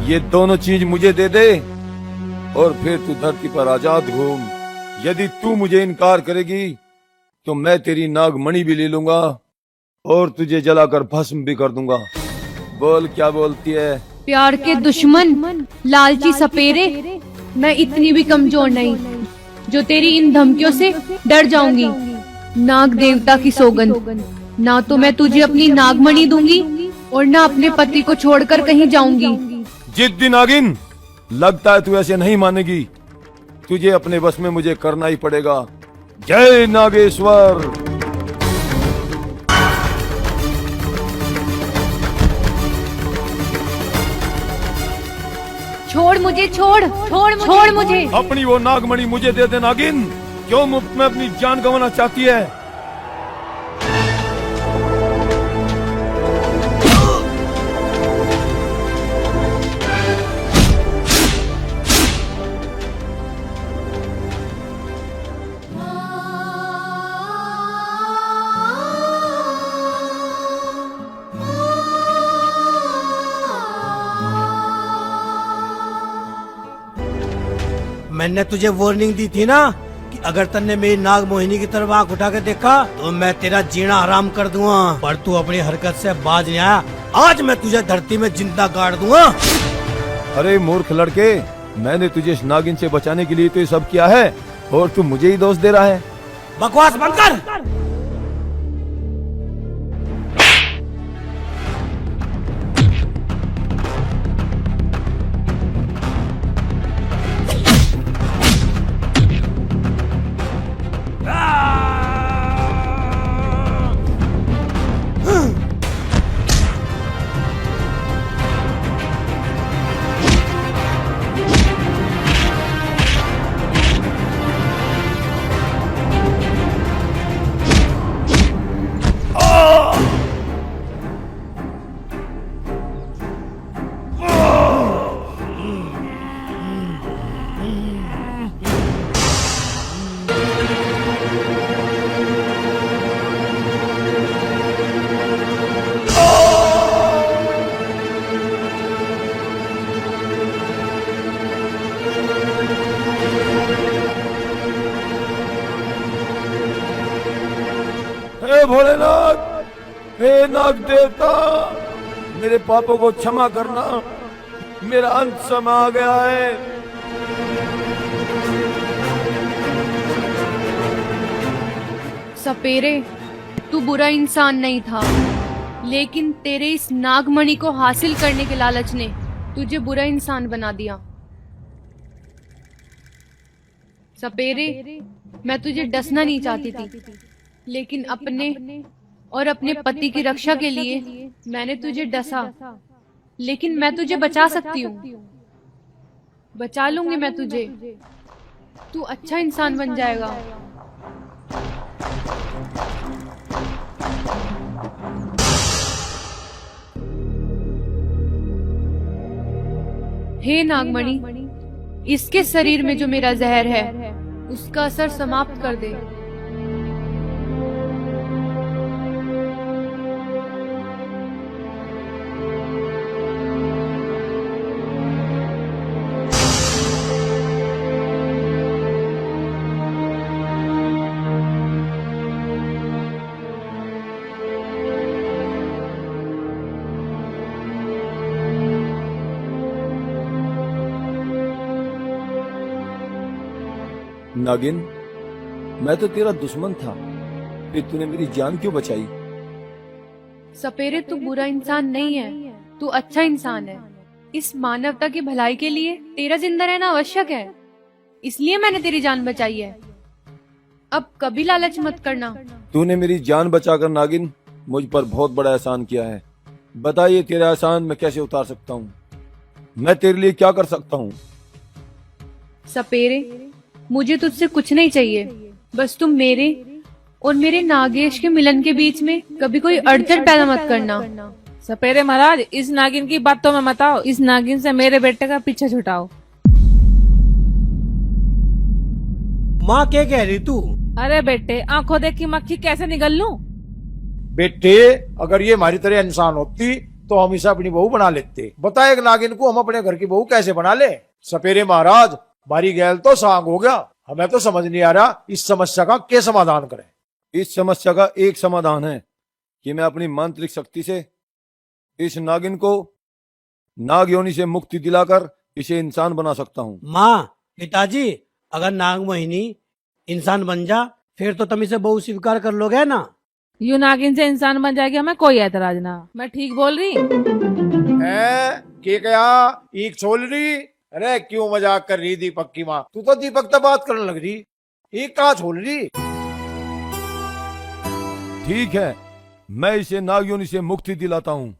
F: ये दोनों चीज मुझे दे दे और फिर तू धरती पर आजाद घूम। यदि तू मुझे इनकार करेगी तो मैं तेरी नागमणि भी ले लूंगा और तुझे जलाकर भस्म भी कर दूंगा। बोल, क्या बोलती है?
D: प्यार के दुश्मन, लालची सपेरे, मैं इतनी भी कमजोर नहीं जो तेरी इन धमकियों से डर जाऊंगी। नाग देवता की सौगंध, ना तो मैं तुझे अपनी नागमणि दूंगी और ना अपने पति को छोड़कर कहीं जाऊंगी।
F: जिद्दी नागिन, लगता है तू ऐसे नहीं मानेगी। तुझे अपने बस में मुझे करना ही पड़ेगा। जय नागेश्वर।
D: छोड़ मुझे, छोड़ मुझे।
F: अपनी वो नागमणि मुझे दे दे नागिन। क्यों मुफ्त में अपनी जान गंवाना चाहती है?
C: मैंने तुझे वार्निंग दी थी ना कि अगर तन्ने मेरी नाग मोहिनी की तरफ आंख उठा के देखा तो मैं तेरा जीना हराम कर दूंगा। पर तू अपनी हरकत से बाज नहीं आया। आज मैं तुझे धरती में जिंदा गाड़ दूंगा।
F: अरे मूर्ख लड़के, मैंने तुझे इस नागिन से बचाने के लिए तो ये सब किया है और तू मुझे ही दोष दे रहा है।
C: बकवास बंद कर।
F: हे भोलेनाथ, हे नाग देवता, मेरे पापों को क्षमा करना। मेरा अंत समय आ गया है।
D: सपेरे, तू बुरा इंसान नहीं था, लेकिन तेरे इस नागमणि को हासिल करने के लालच ने तुझे बुरा इंसान बना दिया। सपेरे, मैं तुझे डसना नहीं चाहती थी, लेकिन अपने और अपने पति की रक्षा के लिए मैंने तुझे डसा। लेकिन मैं तुझे बचा सकती हूँ, बचा लूंगी मैं तुझे। तू अच्छा इंसान बन जाएगा। हे नागमणि, इसके शरीर में जो मेरा जहर है उसका असर समाप्त कर दे।
F: नागिन, मैं तो तेरा दुश्मन था, फिर तूने मेरी जान क्यों बचाई?
D: सपेरे, तू बुरा इंसान नहीं है, तू अच्छा इंसान है। इस मानवता की भलाई के लिए तेरा जिंदा रहना आवश्यक है, इसलिए मैंने तेरी जान बचाई है। अब कभी लालच मत करना।
F: तूने मेरी जान बचाकर नागिन मुझ पर बहुत बड़ा एहसान किया है। बताइए, तेरा एहसान मैं कैसे उतार सकता हूँ? मैं तेरे लिए क्या कर सकता हूँ?
D: सपेरे, मुझे तुझसे कुछ नहीं चाहिए, बस तुम मेरे और मेरे नागेश के मिलन के बीच में कभी कोई अड़चन पैदा मत करना।
A: सपेरे महाराज, इस नागिन की बात तो मैं मत आओ। इस नागिन से मेरे बेटे का पीछा छुटाओ।
C: माँ क्या कह रही तू?
A: अरे बेटे, आंखों देख की मक्खी कैसे निगल लूं?
B: बेटे, अगर ये हमारी तरह इंसान होती तो हम इसे अपनी बहू बना लेते। बता, एक नागिन को हम अपने घर की बहू कैसे बना ले? सपेरे महाराज, बारी गैल तो सांग हो गया। हमें तो समझ नहीं आ रहा इस समस्या का क्या समाधान करें।
F: इस समस्या का एक समाधान है कि मैं अपनी मांत्रिक शक्ति से इस नागिन को नाग योनि से मुक्ति दिलाकर इसे इंसान बना सकता हूँ।
C: माँ, पिताजी, अगर नाग मोहिनी इंसान बन जा फिर तो तुम इसे बहू स्वीकार कर लोगे ना?
A: यू नागिन से इंसान बन जाएगी, हमें कोई ऐतराज ना। मैं ठीक बोल रही?
B: है के क्या एक छोल रही? अरे क्यों मजाक कर रही दीपक की माँ? तू तो दीपक से बात करने लग रही, ये कहाँ छोड़ रही?
F: ठीक है, मैं इसे नागयोनि से मुक्ति दिलाता हूँ।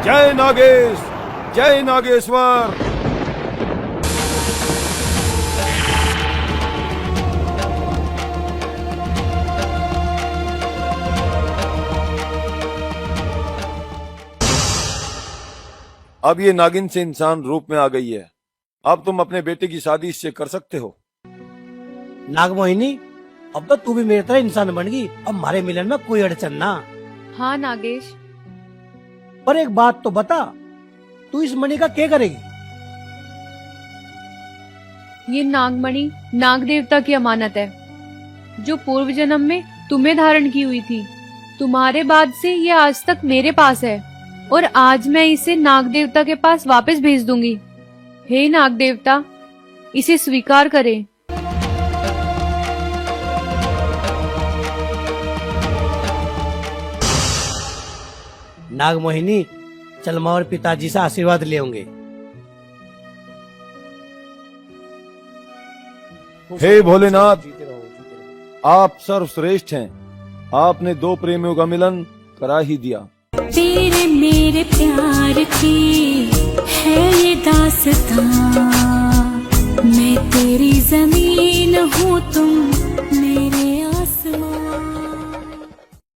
F: जय नागेश, जय नागेश्वर। अब ये नागिन से इंसान रूप में आ गई है। अब तुम अपने बेटे की शादी इससे कर सकते हो।
C: नागमोहिनी, अब तो तू भी मेरी तरह इंसान बन गई। अब हमारे मिलन में कोई अड़चन ना।
D: हाँ नागेश,
C: पर एक बात तो बता, तू इस मणि का क्या करेगी?
D: ये नागमणि नाग देवता की अमानत है, जो पूर्व जन्म में तुम्हें धारण की हुई थी। तुम्हारे बाद से ये आज तक मेरे पास है और आज मैं इसे नाग देवता के पास वापस भेज दूंगी। हे नाग देवता, इसे स्वीकार करें।
C: नागमोहिनी, चल माँ और पिताजी से आशीर्वाद ले होंगे।
F: हे भोलेनाथ, आप सर्वश्रेष्ठ हैं। आपने दो प्रेमियों का मिलन करा ही दिया।
J: तेरे मेरे प्यार की है ये दास्तां, मैं तेरी जमीन हूँ तुम